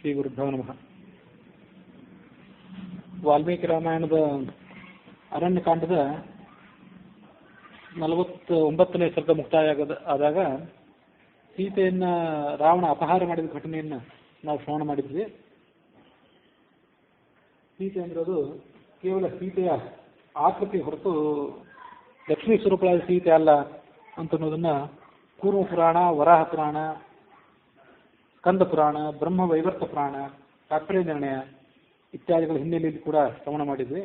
ಶ್ರೀ ಗುರುಭ್ಯೋ ನಮಃ. ವಾಲ್ಮೀಕಿ ರಾಮಾಯಣದ ಅರಣ್ಯಕಾಂಡದ 49ನೇ ಸರ್ಗ ಮುಕ್ತಾಯ ಆದಾಗ ಸೀತೆಯನ್ನ ರಾವಣ ಅಪಹಾರ ಮಾಡಿದ ಘಟನೆಯನ್ನು ನಾವು ಶ್ರವಣ ಮಾಡಿದ್ವಿ. ಸೀತೆ ಅಂದ್ರದು ಕೇವಲ ಸೀತೆಯ ಆಕೃತಿ ಹೊರತು ಲಕ್ಷ್ಮೀ ಸ್ವರೂಪವಾದ ಸೀತೆ ಅಲ್ಲ ಅಂತನ್ನೋದನ್ನ ಕೂರ್ಮ ಪುರಾಣ, ವರಾಹ ಪುರಾಣ, ಸ್ಕಂದ ಪುರಾಣ, ಬ್ರಹ್ಮ ವೈವರ್ತ ಪುರಾಣ, ತಾತ್ಪರ್ಯ ನಿರ್ಣಯ ಇತ್ಯಾದಿಗಳ ಹಿನ್ನೆಲೆಯಲ್ಲಿ ಕೂಡ ಶ್ರವಣ ಮಾಡಿದ್ವಿ.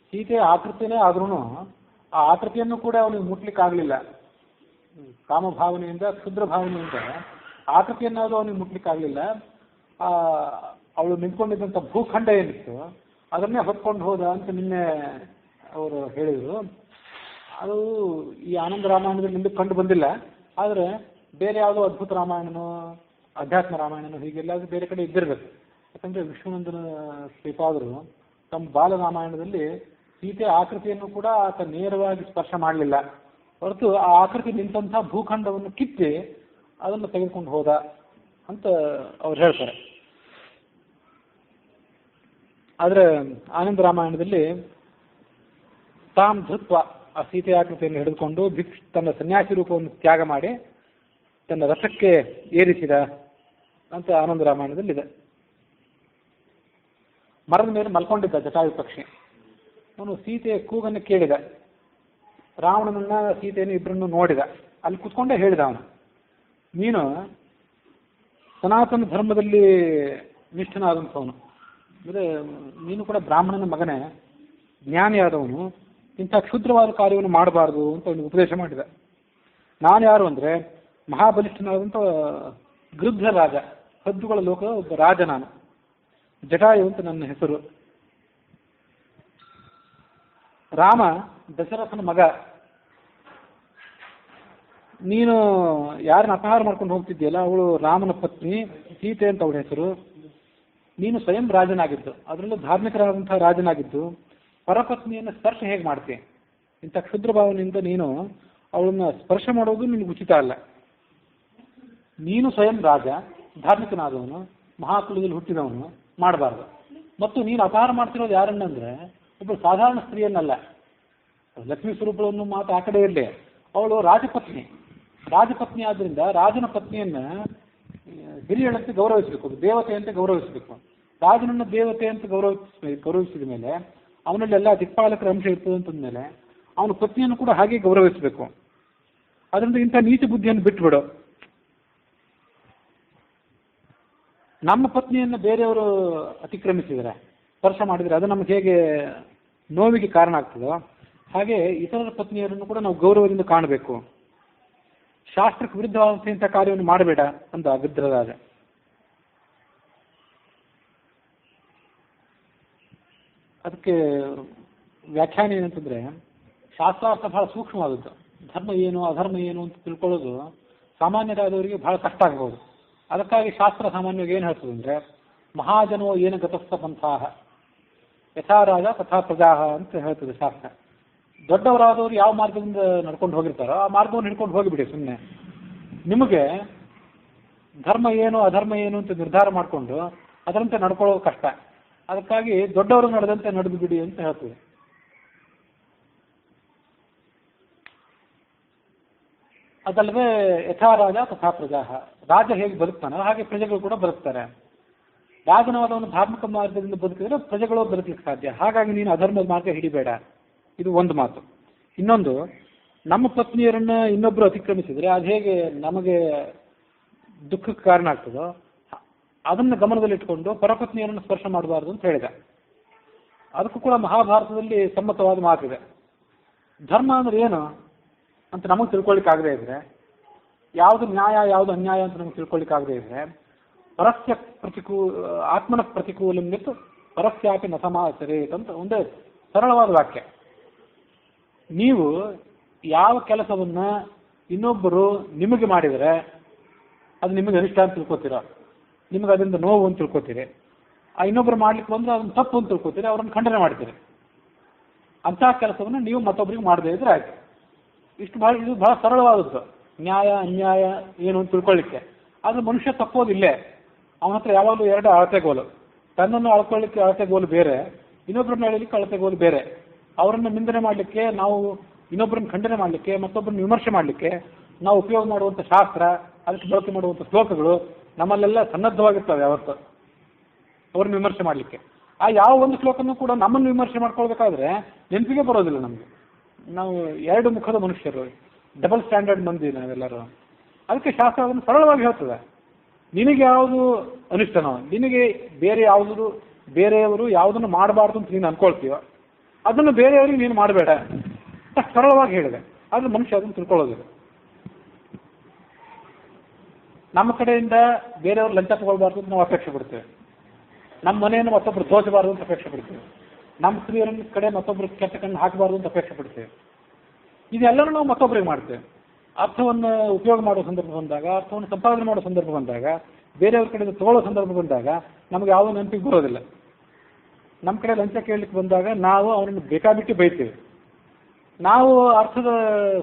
ಸೀತೆಯ ಆಕೃತಿಯೇ ಆದ್ರೂ ಆ ಆಕೃತಿಯನ್ನು ಕೂಡ ಅವನಿಗೆ ಮುಟ್ಲಿಕ್ಕಾಗಲಿಲ್ಲ. ಕಾಮಭಾವನೆಯಿಂದ, ಕ್ಷುದ್ರ ಭಾವನೆಯಿಂದ ಆಕೃತಿಯನ್ನಾದರೂ ಅವನಿಗೆ ಮುಟ್ಲಿಕ್ಕಾಗಲಿಲ್ಲ. ಅವಳು ನಿಂತ್ಕೊಂಡಿದ್ದಂಥ ಭೂಖಂಡ ಏನಿತ್ತು ಅದನ್ನೇ ಹೊತ್ಕೊಂಡು ಹೋದ ಅಂತ ನಿನ್ನೆ ಅವರು ಹೇಳಿದರು. ಅದು ಈ ಆನಂದ ರಾಮಾಯಣದಲ್ಲಿ ನಿಂದು ಕಂಡು ಬಂದಿಲ್ಲ. ಆದರೆ ಬೇರೆ ಯಾವುದೋ ಅದ್ಭುತ ರಾಮಾಯಣನೋ ಅಧ್ಯಾತ್ಮ ರಾಮಾಯಣನೋ ಹೀಗೆಲ್ಲಾದ್ರೂ ಬೇರೆ ಕಡೆ ಇದ್ದಿರಬೇಕು. ಯಾಕಂದರೆ ವಿಷ್ಣುನಂದನ ಶ್ರೀಪಾದರು ತಮ್ಮ ಬಾಲ ರಾಮಾಯಣದಲ್ಲಿ ಸೀತೆ ಆಕೃತಿಯನ್ನು ಕೂಡ ಆತ ನೇರವಾಗಿ ಸ್ಪರ್ಶ ಮಾಡಲಿಲ್ಲ, ಹೊರತು ಆ ಆಕೃತಿ ನಿಂತಹ ಭೂಖಂಡವನ್ನು ಕಿತ್ತಿ ಅದನ್ನು ತೆಗೆದುಕೊಂಡು ಹೋದ ಅಂತ ಅವ್ರು ಹೇಳ್ತಾರೆ. ಆದರೆ ಆನಂದ ರಾಮಾಯಣದಲ್ಲಿ ತಾಮ್ ಧೃತ್ವ ಆ ಸೀತೆ ಆಕೃತಿಯನ್ನು ಹಿಡಿದುಕೊಂಡು ತನ್ನ ಸನ್ಯಾಸಿ ರೂಪವನ್ನು ತ್ಯಾಗ ಮಾಡಿ ತನ್ನ ರಥಕ್ಕೆ ಏರಿಸಿದ ಅಂತ ಆನಂದ ರಾಮಾಯಣದಲ್ಲಿದೆ. ಮರದ ಮೇಲೆ ಮಲ್ಕೊಂಡಿದ್ದ ಜಟಾಯು ಪಕ್ಷಿ. ಅವನು ಸೀತೆಯ ಕೂಗನ್ನು ಕೇಳಿದ. ರಾವಣನನ್ನ ಸೀತೆಯನ್ನು ಇಬ್ಬರನ್ನು ನೋಡಿದ. ಅಲ್ಲಿ ಕೂತ್ಕೊಂಡೇ ಹೇಳಿದ ಅವನು, ನೀನು ಸನಾತನ ಧರ್ಮದಲ್ಲಿ ನಿಷ್ಠನಾದಂಥವನು, ಅಂದರೆ ನೀನು ಕೂಡ ಬ್ರಾಹ್ಮಣನ ಮಗನೇ, ಜ್ಞಾನಿಯಾದವನು, ಇಂಥ ಕ್ಷುದ್ರವಾದ ಕಾರ್ಯವನ್ನು ಮಾಡಬಾರ್ದು ಅಂತ ಅವನಿಗೆ ಉಪದೇಶ ಮಾಡಿದ. ನಾನು ಯಾರು ಅಂದರೆ ಮಹಾಬಲಿಷ್ಠನಾದಂಥ ಗೃಧ್ರ ರಾಜ, ಹದ್ದುಗಳ ಲೋಕದ ಒಬ್ಬ ರಾಜ ನಾನು, ಜಟಾಯು ಅಂತ ನನ್ನ ಹೆಸರು. ರಾಮ ದಶರಥನ ಮಗ. ನೀನು ಯಾರನ್ನ ಅಪಹಾರ ಮಾಡ್ಕೊಂಡು ಹೋಗ್ತಿದ್ದೀಯಲ್ಲ ಅವಳು ರಾಮನ ಪತ್ನಿ ಸೀತೆ ಅಂತ ಅವಳ ಹೆಸರು. ನೀನು ಸ್ವಯಂ ರಾಜನಾಗಿದ್ದು, ಅದರಲ್ಲೂ ಧಾರ್ಮಿಕರಾದಂತಹ ರಾಜನಾಗಿದ್ದು ಪರಪತ್ನಿಯನ್ನು ಸ್ಪರ್ಶ ಹೇಗೆ ಮಾಡ್ತೀಯ? ಇಂಥ ಕ್ಷುದ್ರ ಭಾವನೆಯಿಂದ ನೀನು ಅವಳನ್ನ ಸ್ಪರ್ಶ ಮಾಡೋದು ನಿನಗೆ ಉಚಿತ ಅಲ್ಲ. ನೀನು ಸ್ವಯಂ ರಾಜ, ಧಾರ್ಮಿಕನಾದವನು, ಮಹಾಕುಲದಲ್ಲಿ ಹುಟ್ಟಿದವನು, ಮಾಡಬಾರ್ದು. ಮತ್ತು ನೀನು ಅಪಹಾರ ಮಾಡ್ತಿರೋದು ಯಾರನ್ನಂದ್ರೆ ಒಬ್ಬ ಸಾಧಾರಣ ಸ್ತ್ರೀಯನ್ನಲ್ಲ, ಲಕ್ಷ್ಮೀ ಸ್ವರೂಪವನ್ನು ಮಾತು ಆ ಕಡೆ ಇರಲಿ, ಅವಳು ರಾಜಪತ್ನಿ. ರಾಜಪತ್ನಿ ಆದ್ದರಿಂದ ರಾಜನ ಪತ್ನಿಯನ್ನ ಹಿರಿಯಳಂತೆ ಗೌರವಿಸಬೇಕು, ದೇವತೆಯಂತೆ ಗೌರವಿಸಬೇಕು. ರಾಜನನ್ನು ದೇವತೆ ಅಂತ ಗೌರವಿಸಿದ ಮೇಲೆ ಅವನಲ್ಲಿ ಎಲ್ಲ ದಿಕ್ಪಾಲಕರ ಅಂಶ ಇರ್ತದೆ ಅಂತಂದ್ಮೇಲೆ ಅವನ ಪತ್ನಿಯನ್ನು ಕೂಡ ಹಾಗೆ ಗೌರವಿಸಬೇಕು. ಅದರಿಂದ ಇಂಥ ನೀಚ ಬುದ್ಧಿಯನ್ನು ಬಿಟ್ಟುಬಿಡು. ನಮ್ಮ ಪತ್ನಿಯನ್ನು ಬೇರೆಯವರು ಅತಿಕ್ರಮಿಸಿದರೆ, ಸ್ಪರ್ಶ ಮಾಡಿದರೆ ಅದು ನಮ್ಗೆ ಹೇಗೆ ನೋವಿಗೆ ಕಾರಣ ಆಗ್ತದೋ ಹಾಗೆ ಇತರರ ಪತ್ನಿಯರನ್ನು ಕೂಡ ನಾವು ಗೌರವದಿಂದ ಕಾಣಬೇಕು. ಶಾಸ್ತ್ರಕ್ಕೆ ವಿರುದ್ಧವಾದಂಥ ಕಾರ್ಯವನ್ನು ಮಾಡಬೇಡ ಅಂತ ಗೃಧ್ರರಾಜ. ಅದಕ್ಕೆ ವ್ಯಾಖ್ಯಾನ ಏನಂತಂದ್ರೆ, ಶಾಸ್ತ್ರಾರ್ಥ ಬಹಳ ಸೂಕ್ಷ್ಮವಾದದ್ದು. ಧರ್ಮ ಏನು ಅಧರ್ಮ ಏನು ಅಂತ ತಿಳ್ಕೊಳ್ಳೋದು ಸಾಮಾನ್ಯರಾದವರಿಗೆ ಬಹಳ ಕಷ್ಟ ಆಗಬಹುದು. ಅದಕ್ಕಾಗಿ ಶಾಸ್ತ್ರ ಸಾಮಾನ್ಯವಾಗಿ ಏನು ಹೇಳ್ತದೆ ಅಂದರೆ, ಮಹಾಜನೋ ಏನು ಗತಸ್ಥ ಪಂಥಾಹ ಯಥಾ ರಾಜ ತಥಾ ಪ್ರಜಾಹ ಅಂತ ಹೇಳ್ತದೆ ಶಾಸ್ತ್ರ. ದೊಡ್ಡವರಾದವರು ಯಾವ ಮಾರ್ಗದಿಂದ ನಡ್ಕೊಂಡು ಹೋಗಿರ್ತಾರೋ ಆ ಮಾರ್ಗವನ್ನು ಹಿಡ್ಕೊಂಡು ಹೋಗಿಬಿಡಿ. ಸುಮ್ಮನೆ ನಿಮಗೆ ಧರ್ಮ ಏನು ಅಧರ್ಮ ಏನು ಅಂತ ನಿರ್ಧಾರ ಮಾಡಿಕೊಂಡು ಅದರಂತೆ ನಡ್ಕೊಳ್ಳೋದು ಕಷ್ಟ. ಅದಕ್ಕಾಗಿ ದೊಡ್ಡವರು ನಡೆದಂತೆ ನಡೆದು ಬಿಡಿ ಅಂತ ಹೇಳ್ತದೆ. ಅದಲ್ಲದೆ ಯಥಾ ರಾಜ ತಥಾ ಪ್ರಜಾಹ, ರಾಜ ಹೇಗೆ ಬದುಕ್ತಾನೋ ಹಾಗೆ ಪ್ರಜೆಗಳು ಕೂಡ ಬದುಕ್ತಾರೆ. ರಾಜನವಾದವನು ಧಾರ್ಮಿಕ ಮಾರ್ಗದಿಂದ ಬದುಕಿದ್ರೆ ಪ್ರಜೆಗಳು ಬದುಕಲಿಕ್ಕೆ ಸಾಧ್ಯ. ಹಾಗಾಗಿ ನೀನು ಅಧರ್ಮದ ಮಾರ್ಗ ಹಿಡಿಬೇಡ. ಇದು ಒಂದು ಮಾತು. ಇನ್ನೊಂದು, ನಮ್ಮ ಪತ್ನಿಯರನ್ನ ಇನ್ನೊಬ್ಬರು ಅತಿಕ್ರಮಿಸಿದ್ರೆ ಅದು ಹೇಗೆ ನಮಗೆ ದುಃಖಕ್ಕೆ ಕಾರಣ ಆಗ್ತದೋ ಅದನ್ನು ಗಮನದಲ್ಲಿಟ್ಕೊಂಡು ಪರಪತ್ನಿಯರನ್ನು ಸ್ಪರ್ಶ ಮಾಡಬಾರ್ದು ಅಂತ ಹೇಳಿದ. ಅದಕ್ಕೂ ಕೂಡ ಮಹಾಭಾರತದಲ್ಲಿ ಸಮ್ಮತವಾದ ಮಾತಿದೆ. ಧರ್ಮ ಅಂದ್ರೆ ಏನು ಅಂತ ನಮಗೆ ತಿಳ್ಕೊಳ್ಳಿಕ್ಕಾಗದೇ ಇದ್ರೆ, ಯಾವುದು ನ್ಯಾಯ ಯಾವುದು ಅನ್ಯಾಯ ಅಂತ ನಮಗೆ ತಿಳ್ಕೊಳ್ಳಿಕ್ಕಾಗದೇ ಇದ್ರೆ, ಪರಸ್ಯ ಆತ್ಮನ ಪ್ರತಿಕೂಲ ನಿತ್ತು ಪರಸ್ಯಾಪಿ ನಸಮಾಚರೇತ್ ಅಂತ ಒಂದೇ ಸರಳವಾದ ವಾಕ್ಯ. ನೀವು ಯಾವ ಕೆಲಸವನ್ನ ಇನ್ನೊಬ್ಬರು ನಿಮಗೆ ಮಾಡಿದರೆ ಅದು ನಿಮಗೆ ಅನಿಷ್ಟ ಅಂತ ತಿಳ್ಕೊತೀರ, ನಿಮಗೆ ಅದರಿಂದ ನೋವು ಅಂತ ತಿಳ್ಕೊತೀರಿ. ಆ ಇನ್ನೊಬ್ಬರು ಮಾಡ್ಲಿಕ್ಕೆ ಬಂದ್ರೆ ಅದನ್ನು ತಪ್ಪು ಅಂತ ತಿಳ್ಕೊತೀರಿ, ಅವರನ್ನು ಖಂಡನೆ ಮಾಡ್ತೀರಿ. ಅಂತಹ ಕೆಲಸವನ್ನು ನೀವು ಮತ್ತೊಬ್ಬರಿಗೆ ಮಾಡದೇ ಇದ್ರೆ ಆಯ್ತು. ಇದು ಬಹಳ ಸರಳವಾದದ್ದು, ನ್ಯಾಯ ಅನ್ಯಾಯ ಏನು ಅಂತ ತಿಳ್ಕೊಳ್ಳಿಕ್ಕೆ. ಆದರೆ ಮನುಷ್ಯ ತಪ್ಪೋದಿಲ್ಲೇ. ಅವನ ಹತ್ರ ಯಾವಾಗಲೂ ಎರಡು ಅಳತೆಗೋಲು, ತನ್ನನ್ನು ಅಳ್ಕೊಳ್ಳಿಕ್ಕೆ ಅಳತೆಗೋಲು ಬೇರೆ, ಇನ್ನೊಬ್ಬರನ್ನ ಎಳಲಿಕ್ಕೆ ಅಳತೆಗೋಲು ಬೇರೆ. ಅವರನ್ನು ನಿಂದನೆ ಮಾಡಲಿಕ್ಕೆ, ನಾವು ಇನ್ನೊಬ್ಬರನ್ನ ಖಂಡನೆ ಮಾಡಲಿಕ್ಕೆ, ಮತ್ತೊಬ್ಬರನ್ನ ವಿಮರ್ಶೆ ಮಾಡಲಿಕ್ಕೆ ನಾವು ಉಪಯೋಗ ಮಾಡುವಂಥ ಶಾಸ್ತ್ರ, ಅದಕ್ಕೆ ಬಳಕೆ ಮಾಡುವಂಥ ಶ್ಲೋಕಗಳು ನಮ್ಮಲ್ಲೆಲ್ಲ ಸನ್ನದ್ಧವಾಗಿರ್ತವೆ ಯಾವತ್ತು ಅವ್ರನ್ನ ವಿಮರ್ಶೆ ಮಾಡಲಿಕ್ಕೆ. ಆ ಯಾವ ಒಂದು ಶ್ಲೋಕನೂ ಕೂಡ ನಮ್ಮನ್ನು ವಿಮರ್ಶೆ ಮಾಡ್ಕೊಳ್ಬೇಕಾದ್ರೆ ನೆನಪಿಗೆ ಬರೋದಿಲ್ಲ ನಮಗೆ. ನಾವು ಎರಡು ಮುಖದ ಮನುಷ್ಯರು, ಡಬಲ್ ಸ್ಟ್ಯಾಂಡರ್ಡ್ ಮಂದಿ ನಾವೆಲ್ಲರೂ. ಅದಕ್ಕೆ ಶಾಸ್ತ್ರ ಅದನ್ನು ಸರಳವಾಗಿ ಹೇಳ್ತದೆ. ನಿನಗೆ ಯಾವುದು ಅನಿಷ್ಟನೋ, ನಿನಗೆ ಬೇರೆಯವರು ಯಾವುದನ್ನು ಮಾಡಬಾರ್ದು ಅಂತ ನೀನು ಅನ್ಕೊಳ್ತೀವೋ ಅದನ್ನು ಬೇರೆಯವರಿಗೆ ನೀನು ಮಾಡಬೇಡ ಅಷ್ಟು ಸರಳವಾಗಿ ಹೇಳಿದೆ. ಆದರೆ ಮನುಷ್ಯ ಅದನ್ನು ತಿಳ್ಕೊಳ್ಳೋದಿಲ್ಲ. ನಮ್ಮ ಕಡೆಯಿಂದ ಬೇರೆಯವರು ಲಂಚ ತಗೊಳ್ಬಾರ್ದು ಅಂತ ನಾವು ಅಪೇಕ್ಷೆ ಪಡ್ತೇವೆ. ನಮ್ಮ ಮನೆಯನ್ನು ಮತ್ತೊಬ್ಬರು ತೋಚಬಾರ್ದು ಅಂತ ಅಪೇಕ್ಷೆ ಪಡ್ತೇವೆ. ನಮ್ಮ ಸ್ತ್ರೀಯರ ಕಡೆ ಮತ್ತೊಬ್ಬರು ಕೆಟ್ಟ ಕಣ್ಣು ಹಾಕಬಾರ್ದು ಅಂತ ಅಪೇಕ್ಷೆ ಪಡ್ತೇವೆ. ಇದೆಲ್ಲರೂ ನಾವು ಮತ್ತೊಬ್ಬರಿಗೆ ಮಾಡ್ತೇವೆ. ಅರ್ಥವನ್ನು ಉಪಯೋಗ ಮಾಡೋ ಸಂದರ್ಭ ಬಂದಾಗ, ಅರ್ಥವನ್ನು ಸಂಪಾದನೆ ಮಾಡೋ ಸಂದರ್ಭ ಬಂದಾಗ, ಬೇರೆಯವ್ರ ಕಡೆಯಿಂದ ತಗೊಳ್ಳೋ ಸಂದರ್ಭ ಬಂದಾಗ ನಮಗೆ ಯಾವುದೋ ನೆನಪಿಗೆ ಬರೋದಿಲ್ಲ. ನಮ್ಮ ಕಡೆ ಲಂಚ ಕೇಳಲಿಕ್ಕೆ ಬಂದಾಗ ನಾವು ಅವನನ್ನು ಬೇಕಾಬಿಟ್ಟು ಬೈತೇವೆ. ನಾವು ಅರ್ಥದ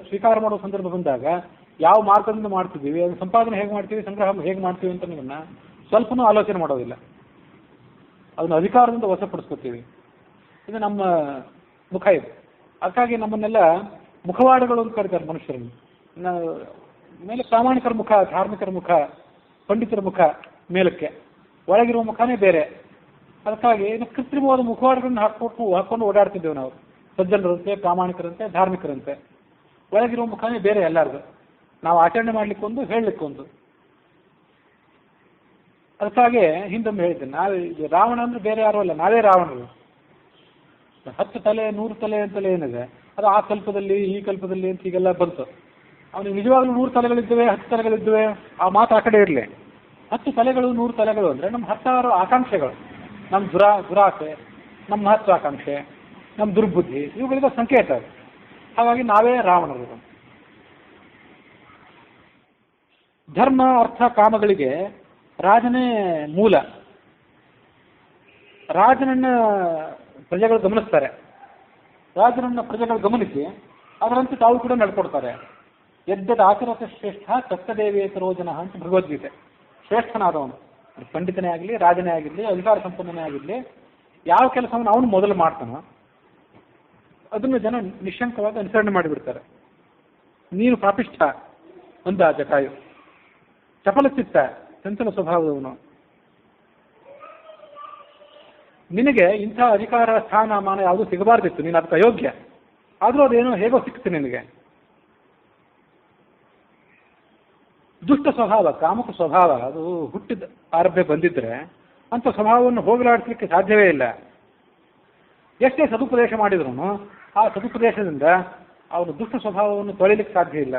ಸ್ವೀಕಾರ ಮಾಡೋ ಸಂದರ್ಭ ಬಂದಾಗ ಯಾವ ಮಾರ್ಗದಿಂದ ಮಾಡ್ತಿದ್ದೀವಿ, ಅದು ಸಂಪಾದನೆ ಹೇಗೆ ಮಾಡ್ತೀವಿ, ಸಂಗ್ರಹ ಹೇಗೆ ಮಾಡ್ತೀವಿ ಅಂತ ನಮ್ಮನ್ನು ಸ್ವಲ್ಪನೂ ಆಲೋಚನೆ ಮಾಡೋದಿಲ್ಲ. ಅದನ್ನು ಅಧಿಕಾರದಿಂದ ವಶಪಡಿಸ್ಕೊತೀವಿ. ಇದು ನಮ್ಮ ಮುಖ ಇದೆ. ಅದಕ್ಕಾಗಿ ನಮ್ಮನ್ನೆಲ್ಲ ಮುಖವಾಡಗಳು ಅಂತ ಕರೀತಾರೆ ಮನುಷ್ಯರನ್ನು. ಮೇಲೆ ಪ್ರಾಮಾಣಿಕರ ಮುಖ, ಧಾರ್ಮಿಕರ ಮುಖ, ಪಂಡಿತರ ಮುಖ ಮೇಲಕ್ಕೆ, ಒಳಗಿರುವ ಮುಖನೇ ಬೇರೆ. ಅದಕ್ಕಾಗಿ ಕೃತ್ರಿಮವಾದ ಮುಖವಾಡಗಳನ್ನು ಹಾಕೊಂಡು ಓಡಾಡ್ತಿದ್ದೇವೆ ನಾವು. ಸಜ್ಜನರಂತೆ, ಪ್ರಾಮಾಣಿಕರಂತೆ, ಧಾರ್ಮಿಕರಂತೆ. ಒಳಗಿರುವ ಮುಖನೇ ಬೇರೆ ಎಲ್ಲರಿಗೂ. ನಾವು ಆಚರಣೆ ಮಾಡಲಿಕ್ಕೊಂದು, ಹೇಳಲಿಕ್ಕೊಂದು. ಅದಕ್ಕಾಗಿ ಹಿಂದೊಮ್ಮೆ ಹೇಳಿದ್ದೆ, ರಾವಣ ಅಂದ್ರೆ ಬೇರೆ ಯಾರೂ ಅಲ್ಲ, ನಾವೇ ರಾವಣರು. 10 ತಲೆ 100 ತಲೆ ಅಂತಲೇ ಏನಿದೆ, ಅದು ಆ ಕಲ್ಪದಲ್ಲಿ ಈ ಕಲ್ಪದಲ್ಲಿ ಅಂತ ಹೀಗೆಲ್ಲ ಬಂತು. ಅವನಿಗೆ ನಿಜವಾಗ್ಲೂ 100 ತಲೆಗಳಿದ್ದೇವೆ, 10 ತಲೆಗಳಿದ್ದೇವೆ, ಆ ಮಾತು ಆ ಕಡೆ ಇರಲಿ. 10 ತಲೆಗಳು 100 ತಲೆಗಳು ಅಂದರೆ ನಮ್ಮ 10 ಆಕಾಂಕ್ಷೆಗಳು, ನಮ್ಮ ದುರಾಸೆ, ನಮ್ಮ ಮಹತ್ವಾಕಾಂಕ್ಷೆ, ನಮ್ಮ ದುರ್ಬುದ್ಧಿ, ಇವುಗಳಿಂದ ಸಂಕೇತ. ಹಾಗಾಗಿ ನಾವೇ ರಾವಣರು. ಧರ್ಮ ಅರ್ಥ ಕಾಮಗಳಿಗೆ ರಾಜನೇ ಮೂಲ. ರಾಜನನ್ನ ಪ್ರಜೆಗಳು ಗಮನಿಸ್ತಾರೆ. ರಾಜನನ್ನ ಪ್ರಜೆಗಳು ಗಮನಿಸಿ ಅದರಂತೆ ತಾವು ಕೂಡ ನಡ್ಕೊಡ್ತಾರೆ. ಯದ್ಯದ ಆಚರತ ಶ್ರೇಷ್ಠ ತತ್ತದೇವೇತರೋ ಜನ ಅಂತ ಭಗವದ್ಗೀತೆ. ಶ್ರೇಷ್ಠನಾದವನು, ಪಂಡಿತನೇ ಆಗಲಿ, ರಾಜನೇ ಆಗಿರಲಿ, ಅಧಿಕಾರ ಸಂಪನ್ನನೇ ಆಗಿರಲಿ, ಯಾವ ಕೆಲಸವನ್ನು ಅವನು ಮೊದಲು ಮಾಡ್ತಾನೋ ಅದನ್ನು ಜನ ನಿಶಂಕವಾಗಿ ಅನುಸರಣೆ ಮಾಡಿಬಿಡ್ತಾರೆ. ನೀನು ಪಾಪಿಷ್ಠ ಅಂದ ಜಟಾಯು, ಚಪಲಚಿತ್ತ, ಚಂಚಲ ಸ್ವಭಾವದವನು, ನಿನಗೆ ಇಂಥ ಅಧಿಕಾರ ಸ್ಥಾನ ಮಾನ ಯಾವುದೂ ಸಿಗಬಾರ್ದಿತ್ತು, ನೀನು ಅದಕ್ಕೆ ಅಯೋಗ್ಯ. ಆದರೂ ಅದೇನೋ ಹೇಗೋ ಸಿಕ್ತು ನಿನಗೆ. ದುಷ್ಟ ಸ್ವಭಾವ, ಕಾಮಕ ಸ್ವಭಾವ, ಅದು ಹುಟ್ಟಿದ ಆರಭ್ಯ ಬಂದಿದ್ರೆ ಅಂಥ ಸ್ವಭಾವವನ್ನು ಹೋಗಲಾಡಿಸಲಿಕ್ಕೆ ಸಾಧ್ಯವೇ ಇಲ್ಲ. ಎಷ್ಟೇ ಸದುಪದೇಶ ಮಾಡಿದ್ರು ಆ ಸದುಪದೇಶದಿಂದ ಅವನು ದುಷ್ಟ ಸ್ವಭಾವವನ್ನು ತೊಳೆಯಲಿಕ್ಕೆ ಸಾಧ್ಯ ಇಲ್ಲ.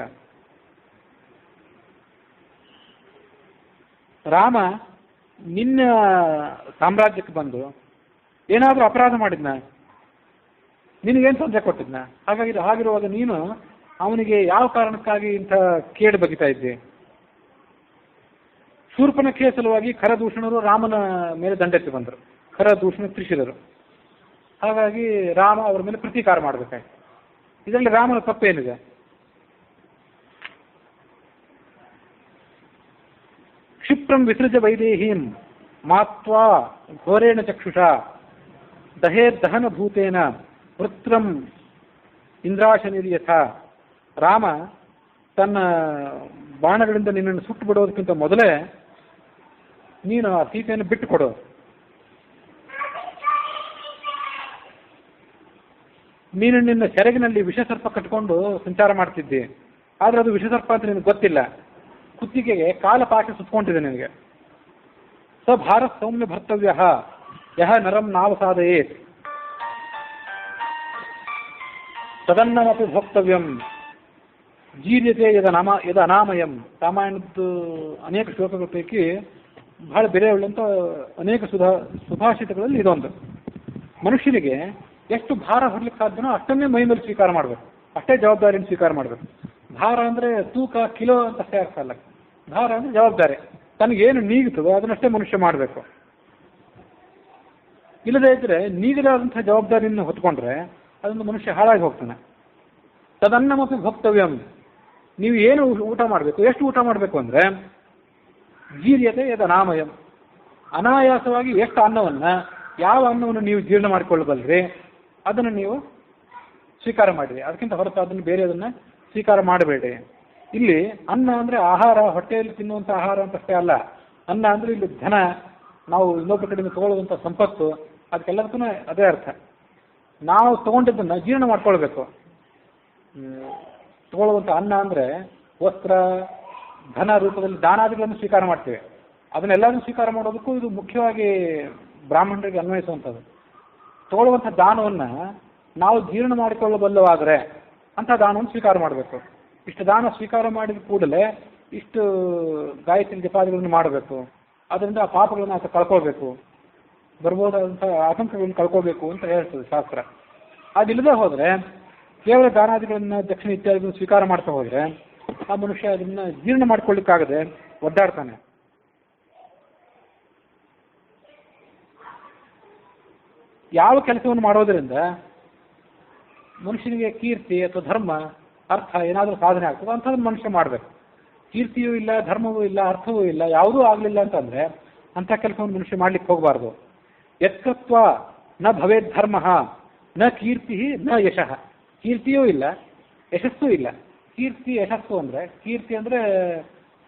ರಾಮ ನಿನ್ನ ಸಾಮ್ರಾಜ್ಯಕ್ಕೆ ಬಂದು ಏನಾದರೂ ಅಪರಾಧ ಮಾಡಿದ್ನ, ನಿನಗೇನು ತೊಂದರೆ ಕೊಟ್ಟಿದ್ನ? ಹಾಗಿರುವಾಗ ನೀನು ಅವನಿಗೆ ಯಾವ ಕಾರಣಕ್ಕಾಗಿ ಇಂಥ ಕೇಡು ಬಗಿತಾ ಇದ್ದೆ? ಶೂರ್ಪನಖೆಯ ಸಲುವಾಗಿ ಖರದೂಷಣರು ರಾಮನ ಮೇಲೆ ದಂಡೆತ್ತಿ ಬಂದರು. ಖರದೂಷಣ ತ್ರಿಶಿರರು. ಹಾಗಾಗಿ ರಾಮ ಅವರ ಮೇಲೆ ಪ್ರತೀಕಾರ ಮಾಡಬೇಕಾಯ್ತು. ಇದರಲ್ಲಿ ರಾಮನ ತಪ್ಪೇನಿದೆ? ಕ್ಷಿಪ್ರಂ ವಿಸೃಜ ವೈದೇಹೀಂ ಮಾತ್ವಾ ಘೋರೇಣ ಚಕ್ಷುಷ ದಹೇದ್ದಹನ ಭೂತೇನ ವೃತ್ರಂ ಇಂದ್ರಾಶನಿರ್ಯಥ. ರಾಮ ತನ್ನ ಬಾಣಗಳಿಂದ ನಿನ್ನನ್ನು ಸುಟ್ಟು ಬಿಡೋದಕ್ಕಿಂತ ಮೊದಲೇ ನೀನು ಆ ಸೀತೆಯನ್ನು ಬಿಟ್ಟು ಕೊಡು. ನೀನು ನಿನ್ನ ಸೆರಗಿನಲ್ಲಿ ವಿಷಸರ್ಪ ಕಟ್ಕೊಂಡು ಸಂಚಾರ ಮಾಡ್ತಿದ್ದಿ. ಆದರೆ ಅದು ವಿಷಸರ್ಪ ಅಂತ ನಿನಗೆ ಗೊತ್ತಿಲ್ಲ. ಕುತ್ತಿಗೆಗೆ ಕಾಲ ಪಾಕ ಸುತ್ಕೊಂಡಿದೆ ನಿನಗೆ. ಸ ಭಾರತ ಸೌಮ್ಯ ಭರ್ತವ್ಯ ಯಹ ನರಂ ನಾವಸಾದಯೇತ್ ತದನ್ನಮಪಿ ಭೋಕ್ತವ್ಯಂ ಜೀರ್ಯತೆ ಯದ ಅನಾಮಯಂ. ರಾಮಾಯಣದ್ದು ಅನೇಕ ಶ್ಲೋಕಗಳ ಪೈಕಿ ಬಹಳ ಬೆಲೆ ಉಳ್ಳಂಥ ಅನೇಕ ಸುಭಾಷಿತಗಳಲ್ಲಿ ಇದೊಂದು. ಮನುಷ್ಯನಿಗೆ ಎಷ್ಟು ಭಾರ ಹೊರಲಿಕ್ಕೆ ಸಾಧ್ಯನೋ ಅಷ್ಟನ್ನೇ ಮೈ ಮೇಲೆ ಸ್ವೀಕಾರ ಮಾಡಬೇಕು, ಅಷ್ಟೇ ಜವಾಬ್ದಾರಿಯನ್ನು ಸ್ವೀಕಾರ ಮಾಡಬೇಕು. ಭಾರ ಅಂದರೆ ತೂಕ ಕಿಲೋ ಅಂತ ಅಷ್ಟೇ ಅರ್ಥ ಅಲ್ಲ. ಭಾರ ಅಂದರೆ ಜವಾಬ್ದಾರಿ. ತನಗೇನು ನೀಗುತ್ತದೋ ಅದನ್ನಷ್ಟೇ ಮನುಷ್ಯ ಮಾಡಬೇಕು. ಇಲ್ಲದೇ ಇದ್ದರೆ ನೀಗದಾದಂಥ ಜವಾಬ್ದಾರಿಯನ್ನು ಹೊತ್ಕೊಂಡ್ರೆ ಅದನ್ನು ಮನುಷ್ಯ ಹಾಳಾಗಿ ಹೋಗ್ತಾನೆ. ತದನ್ನಮಪಿ ಭೋಕ್ತವ್ಯಂ. ನೀವು ಏನು ಊಟ ಮಾಡಬೇಕು, ಎಷ್ಟು ಊಟ ಮಾಡಬೇಕು ಅಂದರೆ ಜೀರ್ಯತೆ ಯದ ನಾಮಯಂ. ಅನಾಯಾಸವಾಗಿ ಎಷ್ಟು ಅನ್ನವನ್ನು, ಯಾವ ಅನ್ನವನ್ನು ನೀವು ಜೀರ್ಣ ಮಾಡಿಕೊಳ್ಳಬಲ್ರಿ ಅದನ್ನು ನೀವು ಸ್ವೀಕಾರ ಮಾಡಿರಿ. ಅದಕ್ಕಿಂತ ಹೊರತು ಅದನ್ನು ಬೇರೆ ಅದನ್ನು ಸ್ವೀಕಾರ ಮಾಡಬೇಡಿ. ಇಲ್ಲಿ ಅನ್ನ ಅಂದರೆ ಆಹಾರ, ಹೊಟ್ಟೆಯಲ್ಲಿ ತಿನ್ನುವಂಥ ಆಹಾರ ಅಂತಷ್ಟೇ ಅಲ್ಲ. ಅನ್ನ ಅಂದರೆ ಇಲ್ಲಿ ಧನ, ನಾವು ಇನ್ನೊಬ್ಬರ ಕಡೆಯಿಂದ ತಗೊಳ್ಳುವಂಥ ಸಂಪತ್ತು, ಅದಕ್ಕೆಲ್ಲದಕ್ಕೂ ಅದೇ ಅರ್ಥ. ನಾವು ತಗೊಂಡಿದ್ದನ್ನು ಜೀರ್ಣ ಮಾಡ್ಕೊಳ್ಬೇಕು. ತಗೊಳ್ಳುವಂಥ ಅನ್ನ ಅಂದರೆ ವಸ್ತ್ರ, ಧನ ರೂಪದಲ್ಲಿ ದಾನಾದಿಗಳನ್ನು ಸ್ವೀಕಾರ ಮಾಡ್ತೇವೆ. ಅದನ್ನೆಲ್ಲರೂ ಸ್ವೀಕಾರ ಮಾಡೋದಕ್ಕೂ ಇದು ಮುಖ್ಯವಾಗಿ ಬ್ರಾಹ್ಮಣರಿಗೆ ಅನ್ವಯಿಸುವಂಥದ್ದು. ತಗೊಳ್ಳುವಂಥ ದಾನವನ್ನು ನಾವು ಜೀರ್ಣ ಮಾಡಿಕೊಳ್ಳಬಲ್ಲವಾದರೆ ಅಂಥ ದಾನವನ್ನು ಸ್ವೀಕಾರ ಮಾಡಬೇಕು. ಇಷ್ಟು ದಾನ ಸ್ವೀಕಾರ ಮಾಡಿದ ಕೂಡಲೇ ಇಷ್ಟು ಗಾಯತ್ರಿ ಜಪಾದಿಗಳನ್ನು ಮಾಡಬೇಕು. ಅದರಿಂದ ಆ ಪಾಪಗಳನ್ನು ಆತ ಕಳ್ಕೊಳ್ಬೇಕು, ಬರ್ಬೋದಾದಂಥ ಆತಂಕಗಳನ್ನು ಕಳ್ಕೋಬೇಕು ಅಂತ ಹೇಳ್ತದೆ ಶಾಸ್ತ್ರ. ಅದಿಲ್ಲದೆ ಹೋದರೆ ಕೇವಲ ದಾನಾದಿಗಳನ್ನು, ದಕ್ಷಿಣ ಇತ್ಯಾದಿಗಳನ್ನು ಸ್ವೀಕಾರ ಮಾಡ್ತಾ ಹೋದರೆ ಆ ಮನುಷ್ಯ ಅದನ್ನು ಜೀರ್ಣ ಮಾಡ್ಕೊಳ್ಳಿಕ್ಕಾಗದೆ ಒದ್ದಾಡ್ತಾನೆ. ಯಾವ ಕೆಲಸವನ್ನು ಮಾಡೋದರಿಂದ ಮನುಷ್ಯನಿಗೆ ಕೀರ್ತಿ ಅಥವಾ ಧರ್ಮ, ಅರ್ಥ ಏನಾದರೂ ಸಾಧನೆ ಆಗ್ತದೆ ಅಂಥದ್ದನ್ನು ಮನುಷ್ಯ ಮಾಡಬೇಕು. ಕೀರ್ತಿಯೂ ಇಲ್ಲ, ಧರ್ಮವೂ ಇಲ್ಲ, ಅರ್ಥವೂ ಇಲ್ಲ, ಯಾವುದೂ ಆಗಲಿಲ್ಲ ಅಂತಂದರೆ ಅಂಥ ಕೆಲಸವನ್ನು ಮನುಷ್ಯ ಮಾಡಲಿಕ್ಕೆ ಹೋಗಬಾರ್ದು. ಯತ್ಕೃತ್ವ ನ ಭವೇದ್ ಧರ್ಮ ನ ಕೀರ್ತಿ ನ ಯಶಃ. ಕೀರ್ತಿಯೂ ಇಲ್ಲ, ಯಶಸ್ಸೂ ಇಲ್ಲ. ಕೀರ್ತಿ ಯಶಸ್ಸು ಅಂದರೆ, ಕೀರ್ತಿ ಅಂದರೆ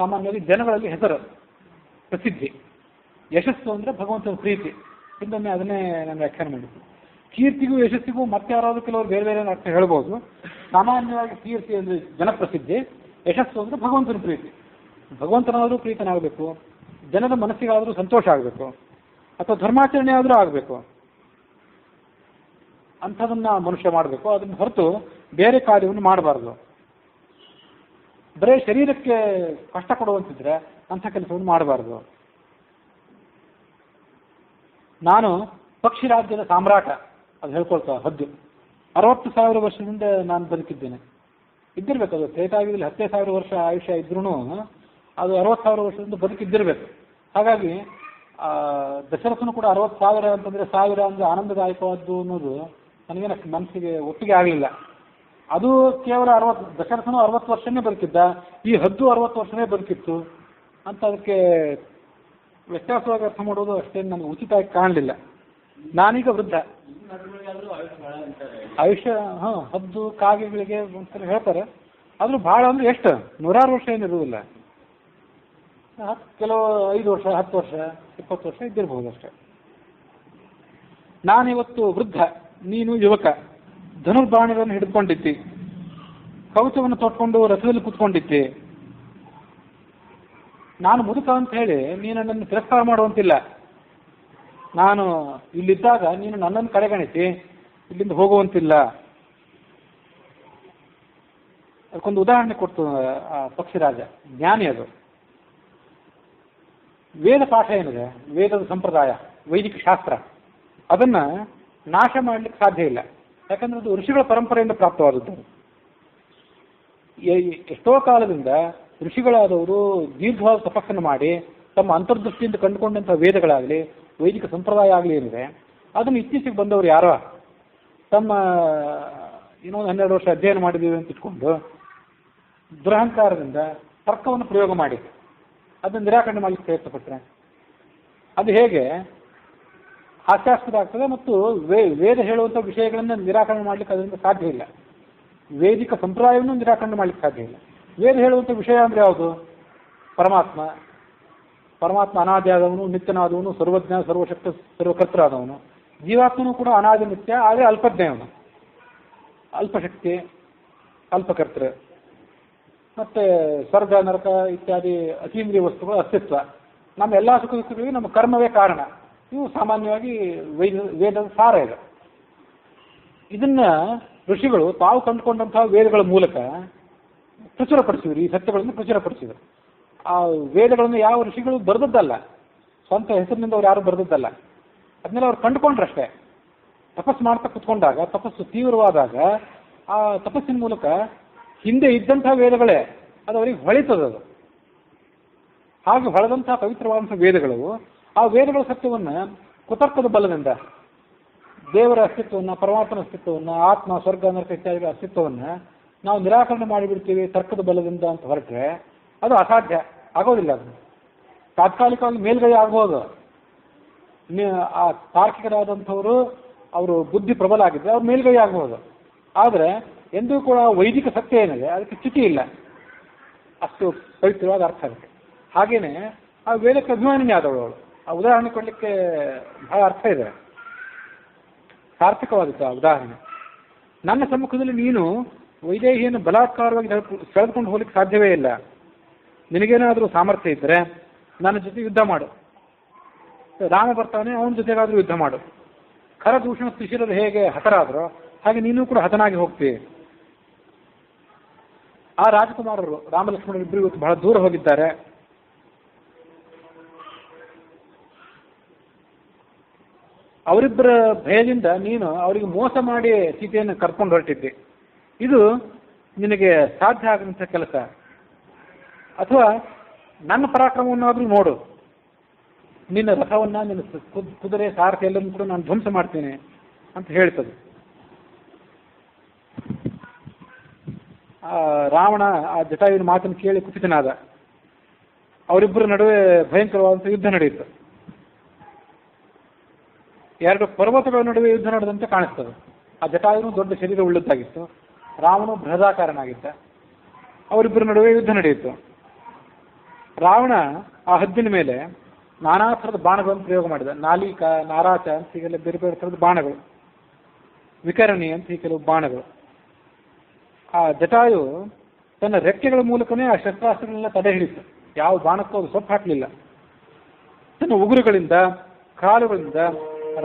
ಸಾಮಾನ್ಯವಾಗಿ ಜನಗಳಲ್ಲಿ ಹೆಸರು, ಪ್ರಸಿದ್ಧಿ. ಯಶಸ್ಸು ಅಂದರೆ ಭಗವಂತನ ಪ್ರೀತಿ. ಹಿಂದೊಮ್ಮೆ ಅದನ್ನೇ ನಾನು ವ್ಯಾಖ್ಯಾನ ಮಾಡಿದ್ದು. ಕೀರ್ತಿಗೂ ಯಶಸ್ಸಿಗೂ ಮತ್ತೆ ಯಾರಾದರೂ ಕೆಲವರು ಬೇರೆ ಬೇರೆ ಅರ್ಥ ಹೇಳ್ಬೋದು. ಸಾಮಾನ್ಯವಾಗಿ ಕೀರ್ತಿ ಅಂದರೆ ಜನಪ್ರಸಿದ್ಧಿ, ಯಶಸ್ಸು ಅಂದರೆ ಭಗವಂತನ ಪ್ರೀತಿ. ಭಗವಂತನಾದರೂ ಪ್ರೀತನಾಗಬೇಕು, ಜನರ ಮನಸ್ಸಿಗಾದರೂ ಸಂತೋಷ ಆಗಬೇಕು, ಅಥವಾ ಧರ್ಮಾಚರಣೆ ಆದರೂ ಆಗಬೇಕು. ಅಂಥದನ್ನು ಮನುಷ್ಯ ಮಾಡಬೇಕು. ಅದನ್ನು ಹೊರತು ಬೇರೆ ಕಾರ್ಯವನ್ನು ಮಾಡಬಾರ್ದು. ಬರೀ ಶರೀರಕ್ಕೆ ಕಷ್ಟ ಕೊಡುವಂತಿದ್ರೆ ಅಂಥ ಕೆಲಸವನ್ನು ಮಾಡಬಾರ್ದು. ನಾನು ಪಕ್ಷಿ ರಾಜ್ಯದ ಸಾಮ್ರಾಟ ಅದು ಹೇಳ್ಕೊಳ್ತಾ ಹದ್ದು 60,000 ವರ್ಷದಿಂದ ನಾನು ಬದುಕಿದ್ದೇನೆ. ಇದ್ದಿರ್ಬೇಕು, ಅದು ತ್ರೇತಾಯುಗದಲ್ಲಿ 10,000 ವರ್ಷ ಆಯುಷ್ಯ ಇದ್ರೂ ಅದು 60,000 ವರ್ಷದಿಂದ ಬದುಕಿದ್ದಿರಬೇಕು. ಹಾಗಾಗಿ ದಶರಥನು ಕೂಡ 60,000 ಅಂತಂದರೆ 1000 ಅಂದರೆ ಆನಂದದಾಯಕವಾದ್ದು ಅನ್ನೋದು ನನಗೇನು ಅಷ್ಟು ಮನಸ್ಸಿಗೆ ಒಪ್ಪಿಗೆ ಆಗಲಿಲ್ಲ. ಅದು ಕೇವಲ 60, ದಶರಥನು 60 ವರ್ಷನೇ ಬದುಕಿದ್ದ, ಈ ಹದ್ದು 60 ವರ್ಷನೇ ಬದುಕಿತ್ತು ಅಂತ ಅದಕ್ಕೆ ವ್ಯತ್ಯಾಸವಾಗಿ ಅರ್ಥ ಮಾಡೋದು ಅಷ್ಟೇನು ನನಗೆ ಉಚಿತವಾಗಿ ಕಾಣಲಿಲ್ಲ. ನಾನೀಗ ವೃದ್ಧ. ಆಯುಷ್ಯ ಹದ್ದು ಕಾಗೆಗಳಿಗೆ ಒಂದ್ಸಲ ಹೇಳ್ತಾರೆ, ಆದರೂ ಭಾಳ ಅಂದರೆ ಎಷ್ಟು 100 ವರ್ಷ ಏನಿರುವುದಿಲ್ಲ. ಕೆಲವು 5 ವರ್ಷ, 10 ವರ್ಷ, 20 ವರ್ಷ ಇದ್ದಿರಬಹುದು ಅಷ್ಟೇ. ನಾನಿವತ್ತು ವೃದ್ಧ, ನೀನು ಯುವಕ. ಧನುರ್ಬಾಣಗಳನ್ನು ಹಿಡಿದುಕೊಂಡಿದ್ದಿ, ಕವಚವನ್ನು ತೊಟ್ಕೊಂಡು ರಥದಲ್ಲಿ ಕೂತ್ಕೊಂಡಿದ್ದಿ. ನಾನು ಮುದುಕ ಅಂತ ಹೇಳಿ ನೀನು ನನ್ನನ್ನು ತಿರಸ್ಕಾರ ಮಾಡುವಂತಿಲ್ಲ. ನಾನು ಇಲ್ಲಿದ್ದಾಗ ನೀನು ನನ್ನನ್ನು ಕಡೆಗಣಿಸಿ ಇಲ್ಲಿಂದ ಹೋಗುವಂತಿಲ್ಲ. ಅದಕ್ಕೊಂದು ಉದಾಹರಣೆ ಕೊಡ್ತು ಆ ಪಕ್ಷಿರಾಜ, ಜ್ಞಾನಿ. ಅದು ವೇದ ಪಾಠ ಏನಿದೆ, ವೇದದ ಸಂಪ್ರದಾಯ, ವೈದಿಕ ಶಾಸ್ತ್ರ, ಅದನ್ನು ನಾಶ ಮಾಡಲಿಕ್ಕೆ ಸಾಧ್ಯ ಇಲ್ಲ. ಯಾಕಂದರೆ ಅದು ಋಷಿಗಳ ಪರಂಪರೆಯಿಂದ ಪ್ರಾಪ್ತವಾದದ್ದು. ಎಷ್ಟೋ ಕಾಲದಿಂದ ಋಷಿಗಳಾದವರು ದೀರ್ಘವಾದ ತಪಸ್ಸನ್ನು ಮಾಡಿ ತಮ್ಮ ಅಂತರ್ದೃಷ್ಟಿಯಿಂದ ಕಂಡುಕೊಂಡಂಥ ವೇದಗಳಾಗಲಿ, ವೈದಿಕ ಸಂಪ್ರದಾಯ ಆಗಲಿ ಏನಿದೆ, ಅದನ್ನು ಇತ್ತೀಚೆಗೆ ಬಂದವರು ಯಾರೋ ತಮ್ಮ ಇನ್ನೊಂದು 12 ವರ್ಷ ಅಧ್ಯಯನ ಮಾಡಿದ್ದೀವಿ ಅಂತ ಇಟ್ಕೊಂಡು ದುರಹಂಕಾರದಿಂದ ತರ್ಕವನ್ನು ಪ್ರಯೋಗ ಮಾಡಿ ಅದನ್ನು ನಿರಾಕರಣೆ ಮಾಡಲಿಕ್ಕೆ ಪ್ರಯತ್ನಪಟ್ಟರೆ ಅದು ಹೇಗೆ ಹಾಸ್ಯಾಸ್ಪದ ಆಗ್ತದೆ. ಮತ್ತು ವೇದ ಹೇಳುವಂಥ ವಿಷಯಗಳನ್ನು ನಿರಾಕರಣೆ ಮಾಡಲಿಕ್ಕೆ ಅದರಿಂದ ಸಾಧ್ಯ ಇಲ್ಲ. ವೇದಿಕ ಸಂಪ್ರದಾಯವನ್ನು ನಿರಾಕರಣೆ ಮಾಡಲಿಕ್ಕೆ ಸಾಧ್ಯ ಇಲ್ಲ. ವೇದ ಹೇಳುವಂಥ ವಿಷಯ ಅಂದರೆ ಯಾವುದು? ಪರಮಾತ್ಮ. ಪರಮಾತ್ಮ ಅನಾದಿ ಆದವನು, ನಿತ್ಯನಾದವನು, ಸರ್ವಜ್ಞ, ಸರ್ವಶಕ್ತ, ಸರ್ವಕರ್ತೃ ಆದವನು. ಜೀವಾತ್ಮನೂ ಕೂಡ ಅನಾದಿ ನಿತ್ಯ, ಆದರೆ ಅಲ್ಪಜ್ಞವನು, ಅಲ್ಪಶಕ್ತಿ, ಅಲ್ಪಕರ್ತೃ. ಮತ್ತು ಸ್ವರ್ಗ, ನರಕ ಇತ್ಯಾದಿ ಅತೀಂದ್ರಿಯ ವಸ್ತುಗಳ ಅಸ್ತಿತ್ವ. ನಮ್ಮ ಎಲ್ಲ ಸುಖ ದುಃಖಗಳಿಗೆ ನಮ್ಮ ಕರ್ಮವೇ ಕಾರಣ. ಇವು ಸಾಮಾನ್ಯವಾಗಿ ವೇದದ ಸಾರ ಇದೆ. ಇದನ್ನು ಋಷಿಗಳು ತಾವು ಕಂಡುಕೊಂಡಂತಹ ವೇದಗಳ ಮೂಲಕ ಪ್ರಚುರಪಡಿಸಿದ್ರು. ಈ ಸತ್ಯಗಳನ್ನು ಪ್ರಚುರಪಡಿಸಿದರು. ಆ ವೇದಗಳನ್ನು ಯಾವ ಋಷಿಗಳು ಬರೆದದ್ದಲ್ಲ, ಸ್ವಂತ ಹೆಸರಿನಿಂದ ಅವ್ರು ಯಾರು ಬರೆದದ್ದಲ್ಲ. ಅದನ್ನೆಲ್ಲ ಅವ್ರು ಕಂಡುಕೊಂಡ್ರಷ್ಟೇ. ತಪಸ್ಸು ಮಾಡ್ತಾ ಕುತ್ಕೊಂಡಾಗ, ತಪಸ್ಸು ತೀವ್ರವಾದಾಗ ಆ ತಪಸ್ಸಿನ ಮೂಲಕ ಹಿಂದೆ ಇದ್ದಂತಹ ವೇದಗಳೇ ಅದು ಅವರಿಗೆ ಹೊಳಿತದದು. ಹಾಗೆ ಹೊಳೆದಂತಹ ಪವಿತ್ರವಾದಂಥ ವೇದಗಳು, ಆ ವೇದಗಳ ಸತ್ಯವನ್ನು ಕುತರ್ಕದ ಬಲದಿಂದ, ದೇವರ ಅಸ್ತಿತ್ವವನ್ನು, ಪರಮಾತ್ಮನ ಅಸ್ತಿತ್ವವನ್ನು, ಆತ್ಮ, ಸ್ವರ್ಗ, ನರಕ ಇತ್ಯಾದಿಗಳ ಅಸ್ತಿತ್ವವನ್ನು ನಾವು ನಿರಾಕರಣೆ ಮಾಡಿಬಿಡ್ತೀವಿ ತರ್ಕದ ಬಲದಿಂದ ಅಂತ ಹೊರಟ್ರೆ ಅದು ಅಸಾಧ್ಯ, ಆಗೋದಿಲ್ಲ. ಅದು ತಾತ್ಕಾಲಿಕವಾಗಿ ಮೇಲ್ಗೈ ಆಗ್ಬೋದು, ಆ ತಾರ್ಕಿಕರಾದಂಥವರು ಅವರು ಬುದ್ಧಿ ಪ್ರಬಲ ಆಗಿದ್ದರೆ ಅವ್ರು ಮೇಲ್ಗೈ ಆಗಬಹುದು. ಆದರೆ ಎಂದೂ ಕೂಡ ವೈದಿಕ ಸತ್ಯ ಏನಿದೆ ಅದಕ್ಕೆ ಚ್ಯುತಿ ಇಲ್ಲ, ಅಷ್ಟು ಪವಿತ್ರವಾದ ಅರ್ಥ ಆಗುತ್ತೆ. ಹಾಗೇನೆ ಆ ವೇದಕ್ಕೆ ಅಭಿಮಾನಿನಿ ಆದವಳು ಅವಳು. ಆ ಉದಾಹರಣೆ ಕೊಡಲಿಕ್ಕೆ ಬಹಳ ಅರ್ಥ ಇದೆ, ಸಾರ್ಥಕವಾಗುತ್ತೆ ಆ ಉದಾಹರಣೆ. ನನ್ನ ಸಮ್ಮುಖದಲ್ಲಿ ನೀನು ವೈದೇಹಿಯನ್ನು ಬಲಾತ್ಕಾರವಾಗಿ ಸೆಳೆದುಕೊಂಡು ಹೋಗ್ಲಿಕ್ಕೆ ಸಾಧ್ಯವೇ ಇಲ್ಲ. ನಿನಗೇನಾದರೂ ಸಾಮರ್ಥ್ಯ ಇದ್ದರೆ ನನ್ನ ಜೊತೆ ಯುದ್ಧ ಮಾಡು. ರಾಮ ಬರ್ತಾನೆ, ಅವನ ಜೊತೆಗಾದರೂ ಯುದ್ಧ ಮಾಡು. ಖರದೂಷಣ ತ್ರಿಶಿರರು ಹೇಗೆ ಹತರಾದರೂ ಹಾಗೆ ನೀನು ಕೂಡ ಹತನಾಗಿ ಹೋಗ್ತೀವಿ. ಆ ರಾಜಕುಮಾರರು ರಾಮಲಕ್ಷ್ಮಣರು ಇಬ್ಬರು ಇವತ್ತು ಬಹಳ ದೂರ ಹೋಗಿದ್ದಾರೆ. ಅವರಿಬ್ಬರ ಭಯದಿಂದ ನೀನು ಅವರಿಗೆ ಮೋಸ ಮಾಡಿ ಸೀತೆಯನ್ನು ಕರ್ಕೊಂಡು ಹೊರಟಿದ್ದೆ. ಇದು ನಿನಗೆ ಸಾಧ್ಯ ಆಗುವಂಥ ಕೆಲಸ. ಅಥವಾ ನನ್ನ ಪರಾಕ್ರಮವನ್ನಾದರೂ ನೋಡು, ನಿನ್ನ ರಥವನ್ನು, ನಿನ್ನ ಕುದುರೆ ಸಾರಥಿ ಎಲ್ಲರೂ ಕೂಡ ನಾನು ಧ್ವಂಸ ಮಾಡ್ತೇನೆ ಅಂತ ಹೇಳ್ತದೆ. ರಾವಣ ಆ ಜಟಾಯುವಿನ ಮಾತನ್ನು ಕೇಳಿ ಕುಪಿತನಾದ. ಅವರಿಬ್ಬರ ನಡುವೆ ಭಯಂಕರವಾದಂಥ ಯುದ್ಧ ನಡೆಯಿತು. ಎರಡು ಪರ್ವತಗಳ ನಡುವೆ ಯುದ್ಧ ನಡೆದಂತೆ ಕಾಣಿಸ್ತದೆ. ಆ ಜಟಾಯುನು ದೊಡ್ಡ ಶರೀರ ಉಳ್ಳದ್ದಾಗಿತ್ತು, ರಾವಣ ಬೃಹದಾಕಾರನಾಗಿದ್ದ. ಅವರಿಬ್ಬರ ನಡುವೆ ಯುದ್ಧ ನಡೆಯಿತು. ರಾವಣ ಆ ಹದ್ದಿನ ಮೇಲೆ ನಾನಾ ಥರದ ಬಾಣಗಳನ್ನು ಪ್ರಯೋಗ ಮಾಡಿದ. ನಾಲಿಕ, ನಾರಾಚ ಅಂತ ಹೀಗೆಲ್ಲ ಬೇರೆ ಬೇರೆ ಥರದ ಬಾಣಗಳು, ವಿಕರಣಿ ಅಂತ ಹೀಗೆ ಕೆಲವು ಬಾಣಗಳು. ಆ ಜಟಾಯು ತನ್ನ ರೆಕ್ಕೆಗಳ ಮೂಲಕನೇ ಆ ಶಸ್ತ್ರಾಸ್ತ್ರಗಳನ್ನೆಲ್ಲ ತಡೆ ಹಿಡಿತು. ಯಾವ ಬಾಣಕ್ಕೂ ಅದು ಸೊಪ್ಪು ಹಾಕಲಿಲ್ಲ. ತನ್ನ ಉಗುರುಗಳಿಂದ, ಕಾಲುಗಳಿಂದ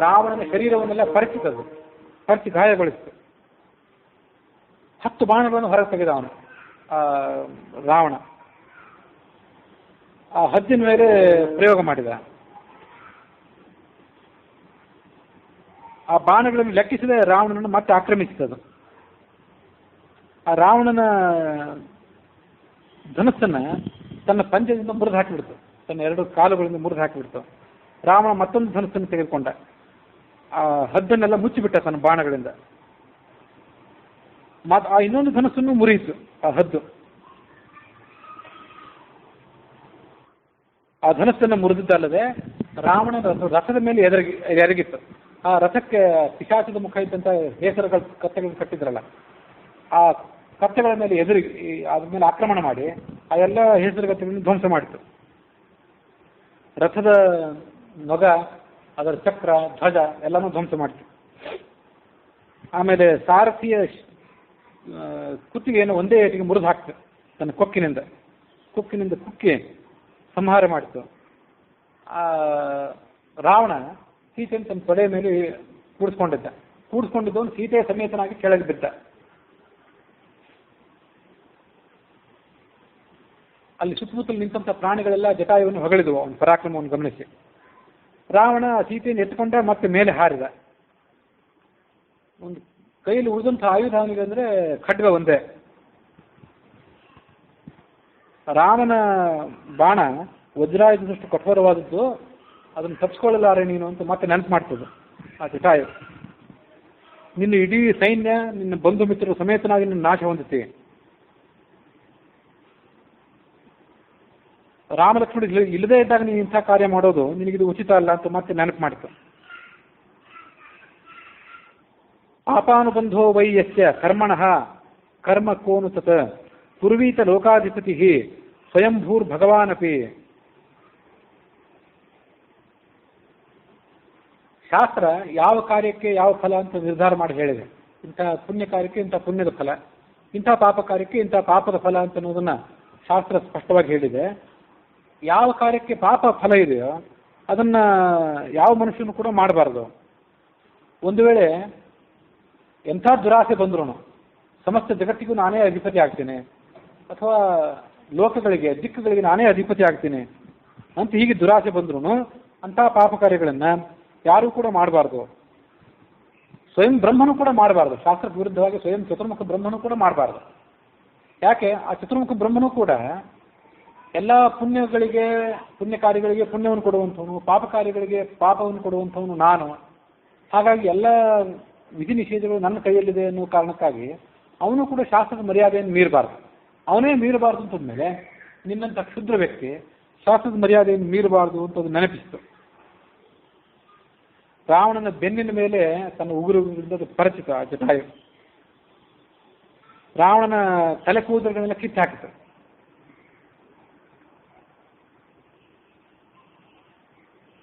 ರಾವಣನ ಶರೀರವನ್ನೆಲ್ಲ ಪರಿಚಿ ಗಾಯಗೊಳಿಸಿತು. 10 ಬಾಣಗಳನ್ನು ಹೊರಗೆ ತೆಗೆದ ಅವನು ರಾವಣ. ಆ ಹದ್ದಿನ ಮೇಲೆ ಪ್ರಯೋಗ ಮಾಡಿದ. ಆ ಬಾಣಗಳನ್ನು ಲೆಕ್ಕಿಸದೆ ರಾವಣನನ್ನು ಮತ್ತೆ ಆಕ್ರಮಿಸಿದದು. ಆ ರಾವಣನ ಧನಸ್ಸನ್ನ ತನ್ನ ಪಂಜದಿಂದ ಮುರಿದು ಹಾಕಿಬಿಡ್ತು, ತನ್ನ 2 ಕಾಲುಗಳಿಂದ ಮುರಿದು ಹಾಕಿಬಿಡ್ತು. ರಾವಣ ಮತ್ತೊಂದು ಧನಸ್ಸನ್ನು ತೆಗೆದುಕೊಂಡ, ಆ ಹದ್ದನ್ನೆಲ್ಲ ಮುಚ್ಚಿಬಿಟ್ಟ ತನ್ನ ಬಾಣಗಳಿಂದ. ಆ ಇನ್ನೊಂದು ಧನಸ್ಸನ್ನು ಮುರಿಯಿತು ಆ ಹದ್ದು. ಆ ಧನಸ್ಸನ್ನು ಮುರಿದಿದ್ದಲ್ಲದೆ ರಾವಣನ ರಥದ ಮೇಲೆ ಎರಗಿತ್ತು. ಆ ರಥಕ್ಕೆ ಪಿಶಾಚದ ಮುಖ ಇದ್ದಂತ ಹೆಸರುಗಳ ಕತ್ತೆಗಳನ್ನು ಕಟ್ಟಿದ್ರಲ್ಲ, ಆ ಕತ್ತೆಗಳ ಮೇಲೆ ಅದ್ರ ಮೇಲೆ ಆಕ್ರಮಣ ಮಾಡಿ ಆ ಎಲ್ಲ ಹೆಸರುಗತ್ತೆಗಳನ್ನು ಧ್ವಂಸ ಮಾಡಿತು. ರಥದ ನೊಗ, ಅದರ ಚಕ್ರ, ಧ್ವಜ ಎಲ್ಲನೂ ಧ್ವಂಸ ಮಾಡಿತು. ಆಮೇಲೆ ಸಾರಥಿಯ ಕುತ್ತಿಗೆಯನ್ನು ಒಂದೇ ಏಟಿಗೆ ಮುರಿದು ಹಾಕ್ತು ತನ್ನ ಕೊಕ್ಕಿನಿಂದ ಕುಕ್ಕಿ ಸಂಹಾರ ಮಾಡಿತು. ಆ ರಾವಣ ಸೀತೆಯನ್ನು ತನ್ನ ತೊಡೆ ಮೇಲೆ ಕೂಡಿಸ್ಕೊಂಡಿದ್ದವನು ಸೀತೆಯ ಸಮೇತನಾಗಿ ಕೆಳಗೆ ಬಿದ್ದ. ಅಲ್ಲಿ ಸುತ್ತಮುತ್ತಲು ನಿಂತ ಪ್ರಾಣಿಗಳೆಲ್ಲ ಜಟಾಯುವನ್ನು ಹೊಗಳಿದವು ಅವನ ಪರಾಕ್ರಮವನ್ನು ಗಮನಿಸಿ. ರಾವಣ ಸೀತೆಯನ್ನು ಎತ್ತುಕೊಂಡ ಮತ್ತೆ ಮೇಲೆ ಹಾರಿದ. ಒಂದು ಕೈಯಲ್ಲಿ ಉಳಿದಂಥ ಆಯುಧ ಅವನಿಗೆ ಅಂದರೆ ಖಡ್ಗ ಒಂದೇ. ರಾಮನ ಬಾಣ ವಜ್ರಾಯುಧದಷ್ಟು ಕಠೋರವಾದದ್ದು, ಅದನ್ನು ತಪ್ಪಿಸ್ಕೊಳ್ಳಲಾರೆ ನೀನು ಅಂತ ಮತ್ತೆ ನೆನಪು ಮಾಡ್ತದೆ ಆ ಜಟಾಯು. ನಿನ್ನ ಇಡೀ ಸೈನ್ಯ, ನಿನ್ನ ಬಂಧು ಮಿತ್ರರು ಸಮೇತನಾಗಿ ನಿನ್ನ ನಾಶ ಹೊಂದುತ್ತೀವಿ. ರಾಮಲಕ್ಷ್ಮಣ ಇಲ್ಲದೇ ಇದ್ದಾಗ ನೀನು ಇಂಥ ಕಾರ್ಯ ಮಾಡೋದು ನಿನಗಿದು ಉಚಿತ ಅಲ್ಲ ಅಂತ ಮತ್ತೆ ನೆನಪು ಮಾಡಿತು. ಆಪಾನುಬಂಧೋ ವೈ ಯಸ್ಯ ಕರ್ಮಣಃ ಕರ್ಮ ಕೋನು ತತ್ ಪುರ್ವೀತ ಲೋಕಾಧಿಪತಿ ಸ್ವಯಂಭೂರ್ ಭಗವಾನಪಿ. ಶಾಸ್ತ್ರ ಯಾವ ಕಾರ್ಯಕ್ಕೆ ಯಾವ ಫಲ ಅಂತ ನಿರ್ಧಾರ ಮಾಡಿ ಹೇಳಿದೆ. ಇಂಥ ಪುಣ್ಯ ಕಾರ್ಯಕ್ಕೆ ಇಂಥ ಪುಣ್ಯದ ಫಲ, ಇಂಥ ಪಾಪ ಕಾರ್ಯಕ್ಕೆ ಇಂಥ ಪಾಪದ ಫಲ ಅಂತ ಅನ್ನೋದನ್ನ ಶಾಸ್ತ್ರ ಸ್ಪಷ್ಟವಾಗಿ ಹೇಳಿದೆ. ಯಾವ ಕಾರ್ಯಕ್ಕೆ ಪಾಪ ಫಲ ಇದೆಯೋ ಅದನ್ನ ಯಾವ ಮನುಷ್ಯನು ಕೂಡ ಮಾಡಬಾರ್ದು. ಒಂದು ವೇಳೆ ಎಂಥ ದುರಾಸೆ ಬಂದ್ರು ಸಮಸ್ತ ಜಗತ್ತಿಗೂ ನಾನೇ ಅಧಿಪತಿ ಆಗ್ತೇನೆ, ಅಥವಾ ಲೋಕಗಳಿಗೆ ದಿಕ್ಕುಗಳಿಗೆ ನಾನೇ ಅಧಿಪತಿ ಆಗ್ತೀನಿ ಅಂತ ಹೀಗೆ ದುರಾಸೆ ಬಂದ್ರು ಅಂಥ ಪಾಪ ಕಾರ್ಯಗಳನ್ನ ಯಾರೂ ಕೂಡ ಮಾಡಬಾರ್ದು. ಸ್ವಯಂ ಬ್ರಹ್ಮನು ಕೂಡ ಮಾಡಬಾರ್ದು. ಶಾಸ್ತ್ರಕ್ಕೆ ವಿರುದ್ಧವಾಗಿ ಸ್ವಯಂ ಚತುರ್ಮುಖ ಬ್ರಹ್ಮನು ಕೂಡ ಮಾಡಬಾರ್ದು. ಯಾಕೆ? ಆ ಚತುರ್ಮುಖ ಬ್ರಹ್ಮನು ಕೂಡ ಎಲ್ಲ ಪುಣ್ಯ ಕಾರ್ಯಗಳಿಗೆ ಪುಣ್ಯವನ್ನು ಕೊಡುವಂಥವನು, ಪಾಪ ಕಾರ್ಯಗಳಿಗೆ ಪಾಪವನ್ನು ಕೊಡುವಂಥವನು ನಾನು. ಹಾಗಾಗಿ ಎಲ್ಲ ವಿಧಿ ನಿಷೇಧಗಳು ನನ್ನ ಕೈಯಲ್ಲಿದೆ ಅನ್ನೋ ಕಾರಣಕ್ಕಾಗಿ ಅವನು ಕೂಡ ಶಾಸ್ತ್ರದ ಮರ್ಯಾದೆಯನ್ನು ಮೀರಬಾರ್ದು. ಅವನೇ ಮೀರಬಾರ್ದು ಅಂತಂದ್ಮೇಲೆ ನಿನ್ನಂಥ ಕ್ಷುದ್ರ ವ್ಯಕ್ತಿ ಶಾಸ್ತ್ರದ ಮರ್ಯಾದೆಯನ್ನು ಮೀರಬಾರ್ದು ಅಂತ ಅದು ನೆನಪಿಸ್ತು. ರಾವಣನ ಬೆನ್ನಿನ ಮೇಲೆ ತನ್ನ ಉಗುರುಗಳಿಂದ ಪರಚಿತು ಆ ಜಟಾಯು. ರಾವಣನ ತಲೆ ಕೂದಲುಗಳನ್ನೆಲ್ಲ ಕಿತ್ತು ಹಾಕಿತು.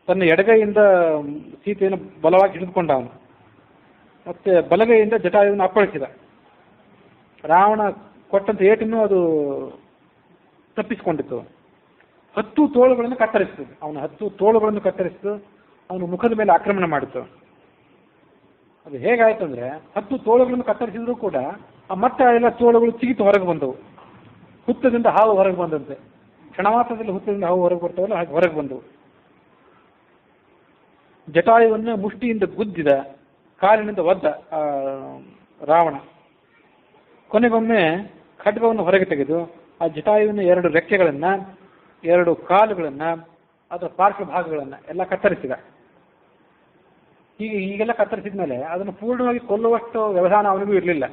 ತನ್ನ ಎಡಗೈಯಿಂದ ಸೀತೆಯನ್ನು ಬಲವಾಗಿ ಹಿಡಿದುಕೊಂಡ ಅವನು. ಮತ್ತೆ ಬಲಗೈಯಿಂದ ಜಟಾಯುವನ್ನು ಅಪ್ಪಳಿಸಿದ. ರಾವಣ ಕೊಟ್ಟಂತ ಏಟನ್ನು ಅದು ತಪ್ಪಿಸಿಕೊಂಡಿತ್ತು. 10 ತೋಳುಗಳನ್ನು ಕತ್ತರಿಸಿತು. ಅವನ 10 ತೋಳುಗಳನ್ನು ಕತ್ತರಿಸಿತು. ಅವನು ಮುಖದ ಮೇಲೆ ಆಕ್ರಮಣ ಮಾಡಿತು. ಅದು ಹೇಗಾಯ್ತು ಅಂದ್ರೆ 10 ತೋಳುಗಳನ್ನು ಕತ್ತರಿಸಿದ್ರು ಕೂಡ ಆ ಮತ್ತೆ ಎಲ್ಲ ತೋಳುಗಳು ಚಿಗಿತು ಹೊರಗೆ ಬಂದವು. ಹುತ್ತದಿಂದ ಹಾವು ಹೊರಗೆ ಬಂದಂತೆ. ಕ್ಷಣ ಮಾತ್ರದಲ್ಲಿ ಹುತ್ತದಿಂದ ಹಾವು ಹೊರಗೆ ಬರ್ತಾವಲ್ಲ ಹಾಗೆ ಹೊರಗೆ ಬಂದವು. ಜಟಾಯುವನ್ನು ಮುಷ್ಟಿಯಿಂದ ಗುದ್ದಿದ, ಕಾಲಿನಿಂದ ಒದ್ದ ರಾವಣ. ಕೊನೆಗೊಮ್ಮೆ ಖಡ್ಗವನ್ನು ಹೊರಗೆ ತೆಗೆದು ಆ ಜಟಾಯುವಿನ 2 ರೆಕ್ಕೆಗಳನ್ನ, 2 ಕಾಲುಗಳನ್ನ, ಅದರ ಪಾರ್ಶ್ವ ಭಾಗಗಳನ್ನ ಎಲ್ಲ ಕತ್ತರಿಸಿದ. ಹೀಗೆಲ್ಲ ಕತ್ತರಿಸಿದ ಮೇಲೆ ಅದನ್ನು ಪೂರ್ಣವಾಗಿ ಕೊಲ್ಲುವಷ್ಟು ವ್ಯವಧಾನ ಅವನಿಗೂ ಇರಲಿಲ್ಲ.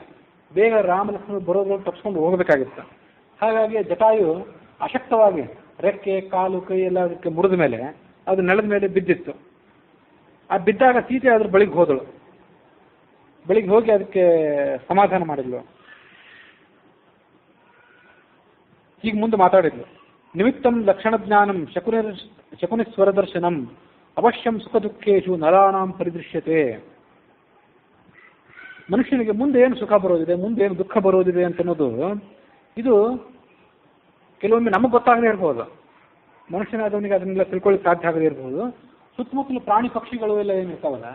ಬೇಗ ರಾಮಲಕ್ಷ್ಮಣ ಬರೋದ್ರಲ್ಲಿ ತಪ್ಪಿಸ್ಕೊಂಡು ಹೋಗಬೇಕಾಗಿತ್ತು. ಹಾಗಾಗಿ ಜಟಾಯು ಅಶಕ್ತವಾಗಿ ರೆಕ್ಕೆ, ಕಾಲು, ಕೈ ಎಲ್ಲ ಅದಕ್ಕೆ ಮುರಿದ ಮೇಲೆ ಅದು ನೆಲದ ಮೇಲೆ ಬಿದ್ದಿತ್ತು. ಆ ಬಿದ್ದಾಗ ಸೀತೆ ಅದ್ರ ಬಳಿಗೆ ಹೋದಳು. ಬೆಳಿಗ್ಗೆ ಹೋಗಿ ಅದಕ್ಕೆ ಸಮಾಧಾನ ಮಾಡಿದ್ಲು. ಈಗ ಮುಂದೆ ಮಾತಾಡಿದ್ಲು. ನಿಮಿತ್ತಂ ಲಕ್ಷಣ ಜ್ಞಾನಂ ಶಕುನಿಸ್ವರ ದರ್ಶನಂ ಅವಶ್ಯಂ ಸುಖ ದುಃಖೇಶು ನರಾಣಾಂ ಪರಿದೃಶ್ಯತೆ. ಮನುಷ್ಯನಿಗೆ ಮುಂದೆ ಏನು ಸುಖ ಬರೋದಿದೆ, ಮುಂದೆ ಏನು ದುಃಖ ಬರೋದಿದೆ ಅಂತ ಅನ್ನೋದು ಇದು ಕೆಲವೊಮ್ಮೆ ನಮಗೆ ಗೊತ್ತಾಗದೇ ಇರ್ಬೋದು. ಮನುಷ್ಯನಾದವನಿಗೆ ಅದನ್ನೆಲ್ಲ ತಿಳ್ಕೊಳ್ಳಿಕ್ಕೆ ಸಾಧ್ಯ ಆಗದೇ ಇರ್ಬೋದು. ಸುತ್ತಮುತ್ತಲು ಪ್ರಾಣಿ ಪಕ್ಷಿಗಳು ಎಲ್ಲ ಏನಿರ್ತಾವಲ್ಲ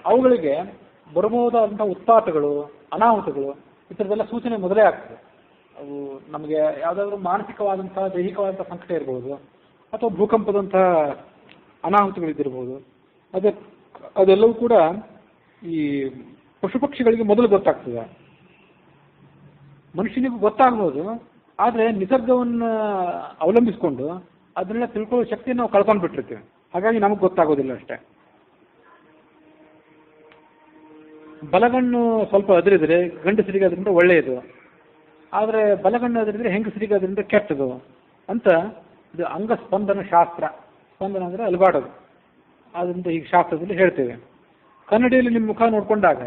ಅವುಗಳಿಗೆ ಬರಬಹುದಾದಂಥ ಉತ್ಪಾತಗಳು, ಅನಾಹುತಗಳು ಈ ಥರದ್ದೆಲ್ಲ ಸೂಚನೆ ಮೊದಲೇ ಆಗ್ತದೆ. ಅವು ನಮಗೆ ಯಾವುದಾದ್ರೂ ಮಾನಸಿಕವಾದಂಥ, ದೈಹಿಕವಾದಂಥ ಸಂಕಟ ಇರ್ಬೋದು, ಅಥವಾ ಭೂಕಂಪದಂಥ ಅನಾಹುತಗಳಿದ್ದಿರ್ಬೋದು. ಅದೆಲ್ಲವೂ ಕೂಡ ಈ ಪಶು ಪಕ್ಷಿಗಳಿಗೆ ಮೊದಲು ಗೊತ್ತಾಗ್ತದೆ. ಮನುಷ್ಯನಿಗೂ ಗೊತ್ತಾಗ್ಬೋದು, ಆದರೆ ನಿಸರ್ಗವನ್ನು ಅವಲಂಬಿಸಿಕೊಂಡು ಅದನ್ನೆಲ್ಲ ತಿಳ್ಕೊಳ್ಳೋ ಶಕ್ತಿಯನ್ನು ನಾವು ಕಳ್ಕೊಂಡು ಬಿಟ್ಟಿರ್ತೀವಿ. ಹಾಗಾಗಿ ನಮಗೆ ಗೊತ್ತಾಗೋದಿಲ್ಲ ಅಷ್ಟೇ. ಬಲಗಣ್ಣು ಸ್ವಲ್ಪ ಅದರಿದ್ರೆ ಗಂಡಸರಿಗೆ ಅದರಿಂದ ಒಳ್ಳೆಯದು, ಆದರೆ ಬಲಗಣ್ಣು ಅದರಿದ್ರೆ ಹೆಂಗಸರಿಗೆ ಅದರಿಂದ ಕೆಟ್ಟದು ಅಂತ ಇದು ಅಂಗಸ್ಪಂದನ ಶಾಸ್ತ್ರ. ಸ್ಪಂದನ ಅಂದರೆ ಅಲುಗಾಡೋದು. ಅದರಿಂದ ಈಗ ಶಾಸ್ತ್ರದಲ್ಲಿ ಹೇಳ್ತೇವೆ. ಕನ್ನಡಿಯಲ್ಲಿ ನಿಮ್ಮ ಮುಖ ನೋಡಿಕೊಂಡಾಗ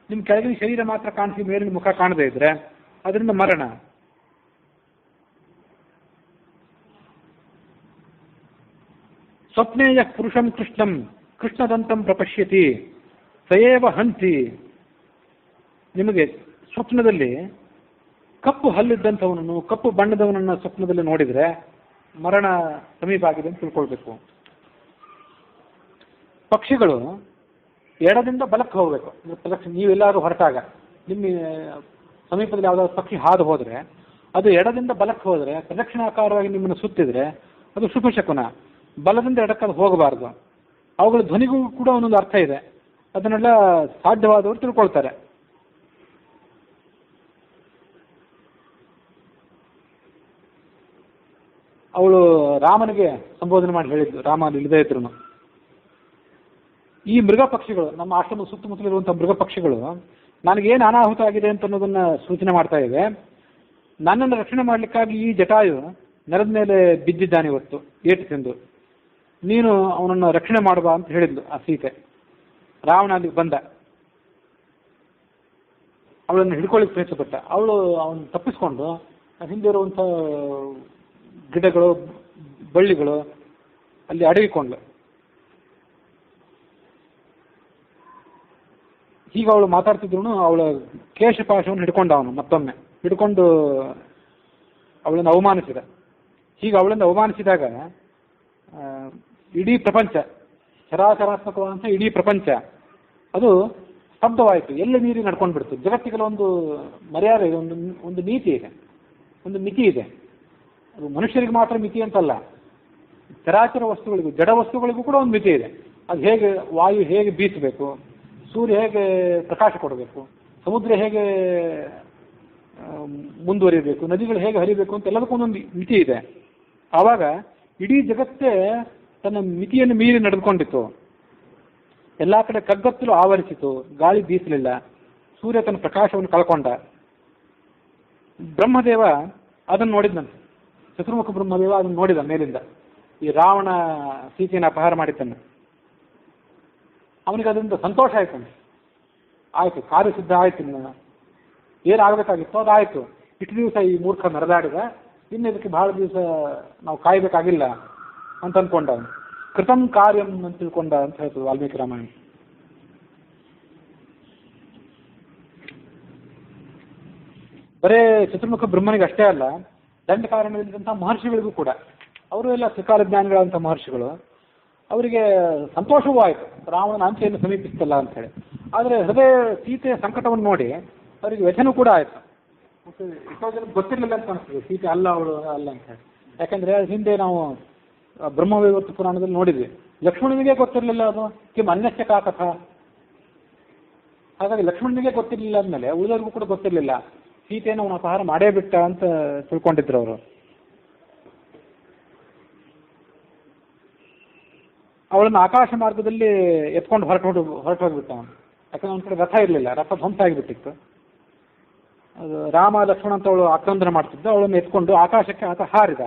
ನಿಮ್ಮ ಕೆಳಗಿನ ಶರೀರ ಮಾತ್ರ ಕಾಣಿಸಿ ಮೇಲಿನ ಮುಖ ಕಾಣದೇ ಇದ್ರೆ ಅದರಿಂದ ಮರಣ. ಸ್ವಪ್ನೇಯ ಪುರುಷಂ ಕೃಷ್ಣಂ ಕೃಷ್ಣದಂತಂ ಪ್ರಪಶ್ಯತಿ ಸಯೇವ ಹಂತಿ. ನಿಮಗೆ ಸ್ವಪ್ನದಲ್ಲಿ ಕಪ್ಪು ಹಲ್ಲಿದ್ದಂಥವನನ್ನು, ಕಪ್ಪು ಬಣ್ಣದವನನ್ನು ಸ್ವಪ್ನದಲ್ಲಿ ನೋಡಿದರೆ ಮರಣ ಸಮೀಪ ಆಗಿದೆ ಅಂತ ತಿಳ್ಕೊಳ್ಬೇಕು. ಪಕ್ಷಿಗಳು ಎಡದಿಂದ ಬಲಕ್ಕೆ ಹೋಗಬೇಕು. ನೀವೆಲ್ಲರೂ ಹೊರಟಾಗ ನಿಮ್ಮ ಸಮೀಪದಲ್ಲಿ ಯಾವುದಾದ್ರು ಪಕ್ಷಿ ಹಾದು ಹೋದರೆ ಅದು ಎಡದಿಂದ ಬಲಕ್ಕೆ ಹೋದರೆ, ಪ್ರದಕ್ಷಿಣಾಕಾರವಾಗಿ ನಿಮ್ಮನ್ನು ಸುತ್ತಿದ್ರೆ ಅದು ಶುಭ ಶಕುನ. ಬಲದಿಂದ ಎಡಕ್ಕೆ ಅದು ಹೋಗಬಾರ್ದು. ಅವುಗಳ ಧ್ವನಿಗೂ ಕೂಡ ಒಂದೊಂದು ಅರ್ಥ ಇದೆ. ಅದನ್ನೆಲ್ಲ ಸಾಧ್ಯವಾದವರು ತಿಳ್ಕೊಳ್ತಾರೆ. ಅವಳು ರಾಮನಿಗೆ ಸಂಬೋಧನೆ ಮಾಡಿ ಹೇಳಿದ್ದು, ರಾಮ ಅಲ್ಲಿ ಇಲ್ಲದೇ ಇದ್ರು. ಈ ಮೃಗ ಪಕ್ಷಿಗಳು, ನಮ್ಮ ಆಶ್ರಮದ ಸುತ್ತಮುತ್ತಲಿರುವಂಥ ಮೃಗ ಪಕ್ಷಿಗಳು ನನಗೇನು ಅನಾಹುತ ಆಗಿದೆ ಅಂತ ಅನ್ನೋದನ್ನ ಸೂಚನೆ ಮಾಡ್ತಾ ಇವೆ. ನನ್ನನ್ನು ರಕ್ಷಣೆ ಮಾಡಲಿಕ್ಕಾಗಿ ಈ ಜಟಾಯು ನೆಲದ ಮೇಲೆ ಬಿದ್ದಿದ್ದಾನೆ ಇವತ್ತು ಏಟು ತಿಂದು. ನೀನು ಅವನನ್ನು ರಕ್ಷಣೆ ಮಾಡುವ ಅಂತ ಹೇಳಿದ್ಲು ಆ ಸೀತೆ. ರಾವಣ ಅಲ್ಲಿಗೆ ಬಂದ, ಅವಳನ್ನು ಹಿಡ್ಕೊಳ್ಳಿಕ್ಕೆ ಪ್ರಯತ್ನಪಟ್ಟ. ಅವನು ತಪ್ಪಿಸ್ಕೊಂಡು ಹಿಂದೆ ಇರುವಂಥ ಗಿಡಗಳು, ಬಳ್ಳಿಗಳು ಅಲ್ಲಿ ಅಡಗಿಕೊಂಡ್ಲು. ಈಗ ಅವಳು ಮಾತಾಡ್ತಿದ್ರು, ಅವಳ ಕೇಶಪಾಶವನ್ನು ಹಿಡ್ಕೊಂಡ ಅವನು ಮತ್ತೊಮ್ಮೆ ಹಿಡ್ಕೊಂಡು ಅವಳನ್ನು ಅವಮಾನಿಸಿದ. ಹೀಗೆ ಅವಳನ್ನು ಅವಮಾನಿಸಿದಾಗ ಇಡೀ ಪ್ರಪಂಚ, ಚರಾಚರಾತ್ಮಕವಾದಂಥ ಇಡೀ ಪ್ರಪಂಚ ಅದು ಸ್ತಬ್ಧವಾಯಿತು. ಎಲ್ಲಿ ನೀರಿ ನಡ್ಕೊಂಡು ಬಿಡ್ತು. ಜಗತ್ತಿಗೆಲ್ಲ ಒಂದು ಮರ್ಯಾದೆ ಇದೆ, ಒಂದು ನೀತಿ ಇದೆ, ಒಂದು ಮಿತಿ ಇದೆ. ಅದು ಮನುಷ್ಯರಿಗೆ ಮಾತ್ರ ಮಿತಿ ಅಂತಲ್ಲ, ಚರಾಚರ ವಸ್ತುಗಳಿಗೂ, ಜಡ ವಸ್ತುಗಳಿಗೂ ಕೂಡ ಒಂದು ಮಿತಿ ಇದೆ. ಅದು ಹೇಗೆ ವಾಯು ಹೇಗೆ ಬೀಸಬೇಕು, ಸೂರ್ಯ ಹೇಗೆ ಪ್ರಕಾಶ ಕೊಡಬೇಕು, ಸಮುದ್ರ ಹೇಗೆ ಮುಂದುವರಿಯಬೇಕು, ನದಿಗಳು ಹೇಗೆ ಹರಿಬೇಕು ಅಂತ ಎಲ್ಲದಕ್ಕೂ ಒಂದೊಂದು ಮಿತಿ ಇದೆ. ಆವಾಗ ಇಡೀ ಜಗತ್ತೇ ತನ್ನ ಮಿತಿಯನ್ನು ಮೀರಿ ನಡೆದುಕೊಂಡಿತ್ತು. ಎಲ್ಲ ಕಡೆ ಕಗ್ಗತ್ತಲು ಆವರಿಸಿತು, ಗಾಳಿ ಬೀಸಲಿಲ್ಲ, ಸೂರ್ಯ ತನ್ನ ಪ್ರಕಾಶವನ್ನು ಕಳ್ಕೊಂಡ. ಬ್ರಹ್ಮದೇವ ಅದನ್ನು ನೋಡಿದ್ನಂತೆ. ಚತುರ್ಮುಖ ಬ್ರಹ್ಮದೇವ ಅದನ್ನು ನೋಡಿದ ಮೇಲಿಂದ, ಈ ರಾವಣ ಸೀತೆಯನ್ನು ಅಪಹಾರ ಮಾಡಿದ್ದನ್ನು. ಅವನಿಗೆ ಅದರಿಂದ ಸಂತೋಷ ಆಯ್ತು. ಆಯಿತು, ಕಾರ್ಯಸಿದ್ಧ ಆಯ್ತು, ಏನಾಗಬೇಕಾಗಿತ್ತು ಅದಾಯಿತು. ಇಷ್ಟು ದಿವಸ ಈ ಮೂರ್ಖ ಮೆರೆದಾಡಿದ, ಇನ್ನು ಇದಕ್ಕೆ ಬಹಳ ದಿವಸ ನಾವು ಕಾಯಬೇಕಾಗಿಲ್ಲ ಅಂತ ಅಂದ್ಕೊಂಡ. ಕೃತಂ ಕಾರ್ಯಂ ಅಂತ ತಿಳ್ಕೊಂಡ ಅಂತ ಹೇಳ್ತದೆ ವಾಲ್ಮೀಕಿ ರಾಮಾಯಣ. ಬರೇ ಚತುರ್ಮುಖ ಬ್ರಹ್ಮನಿಗೆ ಅಷ್ಟೇ ಅಲ್ಲ, ದಂಡ ಕಾರಣದಲ್ಲಿದ್ದಂಥ ಮಹರ್ಷಿಗಳಿಗೂ ಕೂಡ, ಅವರು ಎಲ್ಲ ತ್ರಿಕಾಲ ಜ್ಞಾನಿಗಳಂಥ ಮಹರ್ಷಿಗಳು, ಅವರಿಗೆ ಸಂತೋಷವೂ ಆಯಿತು ರಾವಣನ ಅಂಚೆಯನ್ನು ಸಮೀಪಿಸ್ತಲ್ಲ ಅಂತ ಹೇಳಿ. ಆದರೆ ಹೃದಯ ಸೀತೆಯ ಸಂಕಟವನ್ನು ನೋಡಿ ಅವರಿಗೆ ವ್ಯಥನೂ ಕೂಡ ಆಯಿತು. ಮತ್ತು ಎಷ್ಟೋ ಜನಕ್ಕೆ ಗೊತ್ತಿರಲಿಲ್ಲ ಅಂತ ಅನಿಸ್ತದೆ ಸೀತೆ ಅಲ್ಲ ಅವಳು ಅಲ್ಲ ಅಂತ ಹೇಳಿ. ಯಾಕಂದರೆ ಹಿಂದೆ ನಾವು ಬ್ರಹ್ಮವೈವರ್ತ ಪುರಾಣದಲ್ಲಿ ನೋಡಿದ್ವಿ, ಲಕ್ಷ್ಮಣನಿಗೆ ಗೊತ್ತಿರಲಿಲ್ಲ ಅದು ಕಿಮ್ ಅನ್ಯಸ್ಯ ಕಾ ಕಥಾ. ಹಾಗಾಗಿ ಲಕ್ಷ್ಮಣನಿಗೆ ಗೊತ್ತಿರಲಿಲ್ಲ ಅಂದಮೇಲೆ ಉಳಿದವ್ರಿಗೂ ಕೂಡ ಗೊತ್ತಿರಲಿಲ್ಲ, ಸೀತೆಯನ್ನು ಅವನು ಅಪಹಾರ ಮಾಡೇ ಬಿಟ್ಟ ಅಂತ ತಿಳ್ಕೊಂಡಿದ್ರು ಅವರು. ಅವಳನ್ನು ಆಕಾಶ ಮಾರ್ಗದಲ್ಲಿ ಎತ್ಕೊಂಡು ಹೊರಟೋಗ್ಬಿಟ್ಟ ಅವನು. ಯಾಕಂದ್ರೆ ಅವನ ಕಡೆ ರಥ ಇರಲಿಲ್ಲ, ರಥ ಧ್ವಂಸ ಆಗಿಬಿಟ್ಟಿತ್ತು. ಅದು ರಾಮ ಲಕ್ಷ್ಮಣ ಅಂತ ಅವಳು ಆಕ್ರಂದನ ಮಾಡ್ತಿದ್ದ, ಅವಳನ್ನು ಎತ್ಕೊಂಡು ಆಕಾಶಕ್ಕೆ ಆತ ಹಾರಿದ.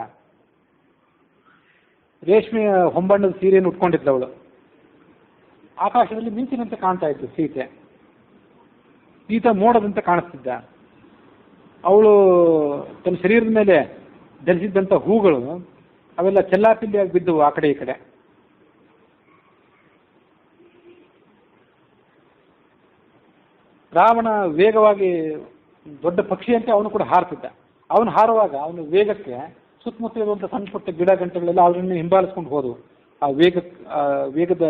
ರೇಷ್ಮೆಯ ಹೊಂಬಣ್ಣದ ಸೀರೆಯನ್ನು ಉಟ್ಕೊಂಡಿದ್ದ ಅವಳು. ಆಕಾಶದಲ್ಲಿ ಮಿಂಚಿನಂತೆ ಕಾಣ್ತಾ ಇತ್ತು ಸೀತೆ, ಈತ ಮೋಡದಂತೆ ಕಾಣಿಸ್ತಿದ್ದ. ಅವಳು ತನ್ನ ಶರೀರದ ಮೇಲೆ ಧರಿಸಿದ್ದಂಥ ಹೂಗಳು ಅವೆಲ್ಲ ಚೆಲ್ಲಾಪಿಲ್ಲಿಯಾಗಿ ಬಿದ್ದವು ಆ ಕಡೆ ಈ ಕಡೆ. ರಾವಣ ವೇಗವಾಗಿ ದೊಡ್ಡ ಪಕ್ಷಿಯಂತೆ ಅವನು ಕೂಡ ಹಾರ್ತಿದ್ದ. ಅವನು ಹಾರುವಾಗ ಅವನ ವೇಗಕ್ಕೆ ಸುತ್ತಮುತ್ತ ಇರುವಂಥ ಸಣ್ಣ ಪುಟ್ಟ ಗಿಡ ಗಂಟೆಗಳೆಲ್ಲ ಅವರನ್ನು ಹಿಂಬಾಲಿಸ್ಕೊಂಡು ಹೋದವು ಆ ವೇಗದ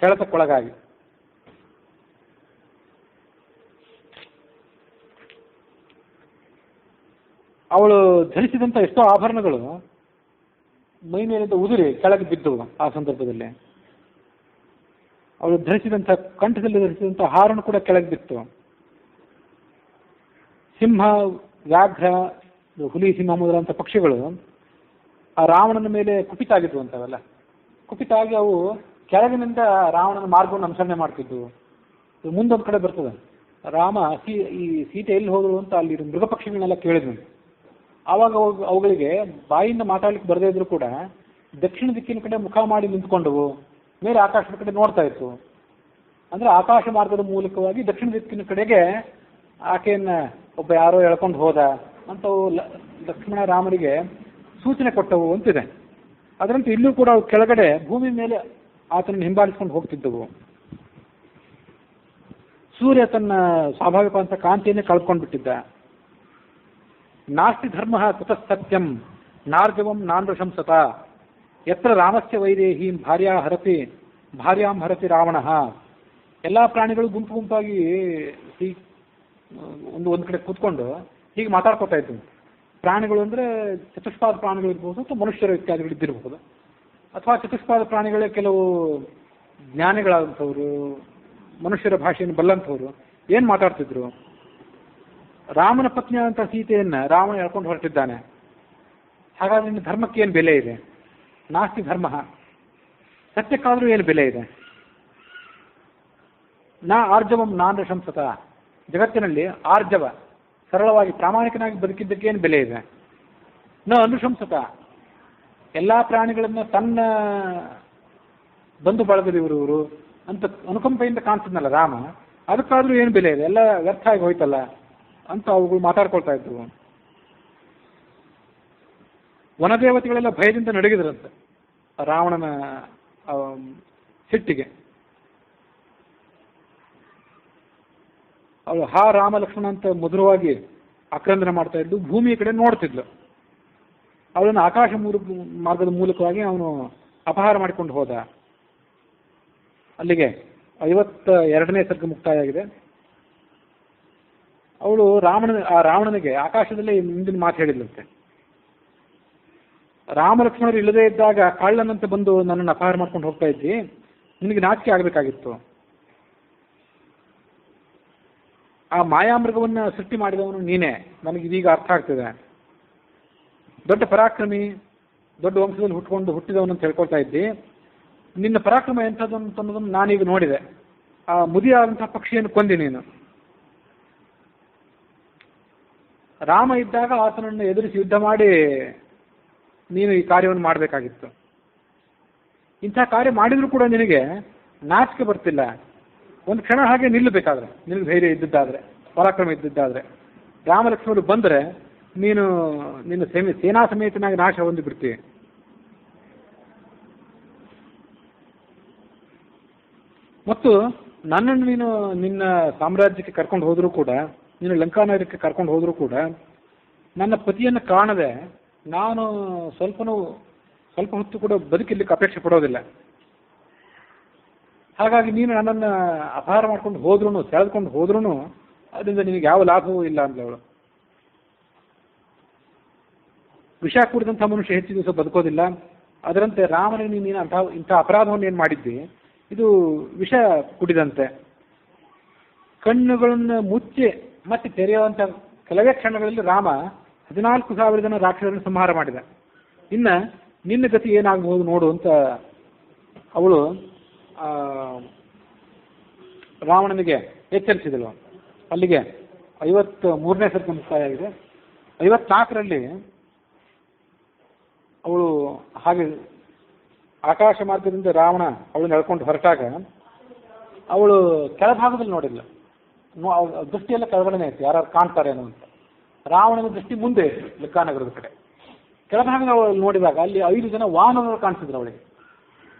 ಸೆಳೆತಕ್ಕೊಳಗಾಗಿ. ಅವಳು ಧರಿಸಿದಂಥ ಎಷ್ಟೋ ಆಭರಣಗಳು ಮೈ ಮೇಲಿಂದ ಉದುರಿ ಕೆಳಗೆ ಬಿದ್ದವು. ಆ ಸಂದರ್ಭದಲ್ಲಿ ಅವಳು ಧರಿಸಿದಂಥ ಕಂಠದಲ್ಲಿ ಧರಿಸಿದಂಥ ಹಾರನ್ನು ಕೂಡ ಕೆಳಗೆ ಬಿತ್ತು. ಸಿಂಹ, ವ್ಯಾಘ್ರ, ಹುಲಿ, ಸಿಂಹ ಮೊದಲಾದಂಥ ಪಕ್ಷಿಗಳು ಆ ರಾವಣನ ಮೇಲೆ ಕುಪಿತ ಆಗಿದ್ವು ಅಂತವೆಲ್ಲ. ಕುಪಿತ ಆಗಿ ಅವು ಕೆಳಗಿನಿಂದ ರಾವಣನ ಮಾರ್ಗವನ್ನು ಅನುಸರಣೆ ಮಾಡ್ತಿದ್ವು. ಮುಂದೊಂದು ಕಡೆ ಬರ್ತದೆ, ರಾಮ ಈ ಸೀತೆ ಎಲ್ಲಿ ಹೋದ್ರು ಅಂತ ಅಲ್ಲಿ ಮೃಗ ಪಕ್ಷಿಗಳನ್ನೆಲ್ಲ ಕೇಳಿದ್ನು. ಆವಾಗ ಅವುಗಳಿಗೆ ಬಾಯಿಂದ ಮಾತಾಡ್ಲಿಕ್ಕೆ ಬರದೇ ಇದ್ರು ಕೂಡ ದಕ್ಷಿಣ ದಿಕ್ಕಿನ ಕಡೆ ಮುಖ ಮಾಡಿ ನಿಂತ್ಕೊಂಡವು, ಮೇಲೆ ಆಕಾಶದ ಕಡೆ ನೋಡ್ತಾ ಇತ್ತು. ಅಂದರೆ ಆಕಾಶ ಮಾರ್ಗದ ಮೂಲಕವಾಗಿ ದಕ್ಷಿಣ ದಿಕ್ಕಿನ ಕಡೆಗೆ ಆಕೆಯನ್ನು ಒಬ್ಬ ಯಾರೋ ಎಳ್ಕೊಂಡು ಹೋದ ಅಂತವು ಲಕ್ಷ್ಮಣ ರಾಮನಿಗೆ ಸೂಚನೆ ಕೊಟ್ಟವು ಅಂತಿದೆ. ಅದರಂತೆ ಇಲ್ಲೂ ಕೂಡ ಅವು ಕೆಳಗಡೆ ಭೂಮಿ ಮೇಲೆ ಆತನನ್ನು ಹಿಂಬಾಲಿಸ್ಕೊಂಡು ಹೋಗ್ತಿದ್ದವು. ಸೂರ್ಯ ತನ್ನ ಸ್ವಾಭಾವಿಕವಾದಂಥ ಕಾಂತಿಯನ್ನೇ ಕಳ್ಕೊಂಡ್ಬಿಟ್ಟಿದ್ದ. ನಾಸ್ತಿ ಧರ್ಮ ಕುತಃ ಸತ್ಯಂ ನಾರ್ಜವಂ ನಾನೃಶಂಸತ ಯತ್ರ ರಾಮಸ್ಯ ವೈದೇಹೀಂ ಭಾರ್ಯಾಂ ಹರತಿ ರಾವಣ. ಎಲ್ಲ ಪ್ರಾಣಿಗಳು ಗುಂಪು ಗುಂಪಾಗಿ ಒಂದು ಕಡೆ ಕೂತ್ಕೊಂಡು ಹೀಗೆ ಮಾತಾಡ್ಕೊತಾ ಇದ್ವು. ಪ್ರಾಣಿಗಳು ಅಂದರೆ ಚತುಷ್ಪಾದ ಪ್ರಾಣಿಗಳು ಇರ್ಬೋದು, ಅಥವಾ ಮನುಷ್ಯರ ಇತ್ಯಾದಿಗಳು ಇದ್ದಿರಬಹುದು, ಅಥವಾ ಚತುಷ್ಪಾದ ಪ್ರಾಣಿಗಳೇ ಕೆಲವು ಜ್ಞಾನಿಗಳಾದಂಥವ್ರು, ಮನುಷ್ಯರ ಭಾಷೆಯನ್ನು ಬಲ್ಲಂಥವ್ರು ಏನು ಮಾತಾಡ್ತಿದ್ರು. ರಾಮನ ಪತ್ನಿಯಾದಂಥ ಸೀತೆಯನ್ನು ರಾವಣ ಎಳ್ಕೊಂಡು ಹೊರಟಿದ್ದಾನೆ. ಹಾಗಾದ್ರೆ ನಿನ್ನ ಧರ್ಮಕ್ಕೆ ಏನು ಬೆಲೆ ಇದೆ? ನಾಸ್ತಿ ಧರ್ಮ, ಸತ್ಯಕ್ಕಾದರೂ ಏನು ಬೆಲೆ ಇದೆ? ನಾ ಆರ್ಜವಂ ನಾನೃಶಂಸತ, ಜಗತ್ತಿನಲ್ಲಿ ಆರ್ಜವ, ಸರಳವಾಗಿ ಪ್ರಾಮಾಣಿಕನಾಗಿ ಬದುಕಿದ್ದಕ್ಕೆ ಏನು ಬೆಲೆ ಇದೆ? ನ ಅನುಶಂಸತ, ಎಲ್ಲ ಪ್ರಾಣಿಗಳನ್ನ ತನ್ನ ಬಂಧು ಬಳಗದಿವರು ಅಂತ ಅನುಕಂಪೆಯಿಂದ ಕಾಣ್ತಿದ್ನಲ್ಲ ರಾಮ, ಅದಕ್ಕಾದ್ರೂ ಏನು ಬೆಲೆ ಇದೆ? ಎಲ್ಲ ವ್ಯರ್ಥ ಆಗಿ ಹೋಯ್ತಲ್ಲ ಅಂತ ಅವುಗಳು ಮಾತಾಡ್ಕೊಳ್ತಾ ಇದ್ವು. ವನದೇವತೆಗಳೆಲ್ಲ ಭಯದಿಂದ ನಡಗಿದ್ರಂತೆ ರಾವಣನ ಸಿಟ್ಟಿಗೆ. ಅವಳು ಹಾ ರಾಮ ಲಕ್ಷ್ಮಣ ಅಂತ ಮಧುರವಾಗಿ ಆಕ್ರಂದನ ಮಾಡ್ತಾ ಇದ್ದು ಭೂಮಿಯ ಕಡೆ ನೋಡ್ತಿದ್ಲು. ಅವಳನ್ನು ಆಕಾಶ ಮಾರ್ಗದ ಮೂಲಕವಾಗಿ ಅವನು ಅಪಹಾರ ಮಾಡಿಕೊಂಡು ಹೋದ. ಅಲ್ಲಿಗೆ 52ನೇ ಸರ್ಗ ಮುಕ್ತಾಯ ಆಗಿದೆ. ಅವಳು ರಾವಣನಿಗೆ ಆಕಾಶದಲ್ಲೇ ಮುಂದಿನ ಮಾತು ಹೇಳಿದ್ಲಂತೆ, ರಾಮ ಲಕ್ಷ್ಮಣರು ಇಲ್ಲದೇ ಇದ್ದಾಗ ಕಳ್ಳನಂತೆ ಬಂದು ನನ್ನನ್ನು ಅಪಹಾರ ಮಾಡ್ಕೊಂಡು ಹೋಗ್ತಾ ಇದ್ದಿ, ನಿನಗೆ ನಾಚಿಕೆ ಆಗಬೇಕಾಗಿತ್ತು. ಆ ಮಾಯಾಮೃಗವನ್ನು ಸೃಷ್ಟಿ ಮಾಡಿದವನು ನೀನೇ, ನನಗೆ ಇದೀಗ ಅರ್ಥ ಆಗ್ತಿದೆ. ದೊಡ್ಡ ಪರಾಕ್ರಮಿ, ದೊಡ್ಡ ವಂಶದಲ್ಲಿ ಹುಟ್ಟಿದವನು ಅಂತ ಹೇಳ್ಕೊಳ್ತಾ ಇದ್ದಿ. ನಿನ್ನ ಪರಾಕ್ರಮ ಎಂಥದ್ದು ಅನ್ನೋದನ್ನು ನಾನೀಗ ನೋಡಿದೆ. ಆ ಮುದಿಯಾದಂತಹ ಪಕ್ಷಿಯನ್ನು ಕೊಂದಿ ನೀನು. ರಾಮ ಇದ್ದಾಗ ಆತನನ್ನು ಎದುರಿಸಿ ಯುದ್ಧ ಮಾಡಿ ನೀನು ಈ ಕಾರ್ಯವನ್ನು ಮಾಡಬೇಕಾಗಿತ್ತು. ಇಂಥ ಕಾರ್ಯ ಮಾಡಿದರೂ ಕೂಡ ನಿನಗೆ ನಾಚಿಕೆ ಬರ್ತಿಲ್ಲ. ಒಂದು ಕ್ಷಣ ಹಾಗೆ ನಿಲ್ಲಬೇಕಾದ್ರೆ, ನಿಲ್ಲು ಧೈರ್ಯ ಇದ್ದಿದ್ದಾದ್ರೆ, ಪರಾಕ್ರಮ ಇದ್ದಿದ್ದಾದ್ರೆ, ರಾಮಲಕ್ಷ್ಮಣರು ಬಂದರೆ ನೀನು ನಿನ್ನ ಸೇನಾ ಸಮೇತನಾಗಿ ನಾಶ ಹೊಂದಿ ಬಿಡ್ತೀವಿ. ಮತ್ತು ನನ್ನನ್ನು ನೀನು ನಿನ್ನ ಸಾಮ್ರಾಜ್ಯಕ್ಕೆ ಕರ್ಕೊಂಡು ಹೋದರೂ ಕೂಡ, ನೀನು ಲಂಕಾನಗರಕ್ಕೆ ಕರ್ಕೊಂಡು ಹೋದರೂ ಕೂಡ ನನ್ನ ಪತಿಯನ್ನು ಕಾಣದೆ ನಾನು ಸ್ವಲ್ಪ ಹೊತ್ತು ಕೂಡ ಬದುಕಿರ್ಲಿಕ್ಕೆ ಅಪೇಕ್ಷೆ ಪಡೋದಿಲ್ಲ. ಹಾಗಾಗಿ ನೀನು ನನ್ನನ್ನು ಅಪಹಾರ ಮಾಡ್ಕೊಂಡು ಹೋದ್ರೂ, ಸೆಳೆದುಕೊಂಡು ಹೋದ್ರೂ ಅದರಿಂದ ನಿನಗೆ ಯಾವ ಲಾಭವೂ ಇಲ್ಲ ಅಂದವಳು. ವಿಷ ಕುಡಿದಂಥ ಮನುಷ್ಯ ಹೆಚ್ಚು ದಿವಸ ಬದುಕೋದಿಲ್ಲ. ಅದರಂತೆ ರಾಮನಿಗೆ ನೀನು ಇಂಥ ಅಪರಾಧವನ್ನು ಏನು ಮಾಡಿದ್ದಿ, ಇದು ವಿಷ ಕುಡಿದಂತೆ. ಕಣ್ಣುಗಳನ್ನು ಮುಚ್ಚಿ ಮತ್ತೆ ತೆರೆಯುವಂಥ ಕೆಲವೇ ಕ್ಷಣಗಳಲ್ಲಿ ರಾಮ 14,000 ಜನ ರಾಕ್ಷಸರನ್ನು ಸಂಹಾರ ಮಾಡಿದ. ಇನ್ನು ನಿನ್ನ ಗತಿ ಏನಾಗಬಹುದು ನೋಡು ಅಂತ ಅವಳು ರಾವಣನಿಗೆ ಎಚ್ಚರಿಸಿದಳು. ಅಲ್ಲಿಗೆ 53ನೇ ಸರ್ತಿ ಮುಕ್ತಾಯ ಆಗಿದೆ. 54ರಲ್ಲಿ ಅವಳು ಹಾಗೆ ಆಕಾಶ ಮಾರ್ಗದಿಂದ ರಾವಣ ಅವಳನ್ನು ಎಳ್ಕೊಂಡು ಹೊರಟಾಗ ಅವಳು ಕೆಳಭಾಗದಲ್ಲಿ ನೋಡಿಲ್ಲ. ದೃಷ್ಟಿಯೆಲ್ಲ ಕೆಳಗಡೆನೇ ಇತ್ತು, ಯಾರು ಕಾಣ್ತಾರೇನೋ ಅಂತ. ರಾವಣನ ದೃಷ್ಟಿ ಮುಂದೆ ಇತ್ತು, ಲಂಕಾನಗರದ ಕಡೆ. ಕೆಳಭಾಗದ ಅವಳು ನೋಡಿದಾಗ ಅಲ್ಲಿ 5 ಜನ ವಾನರರು ಕಾಣಿಸಿದ್ರು ಅವಳಿಗೆ.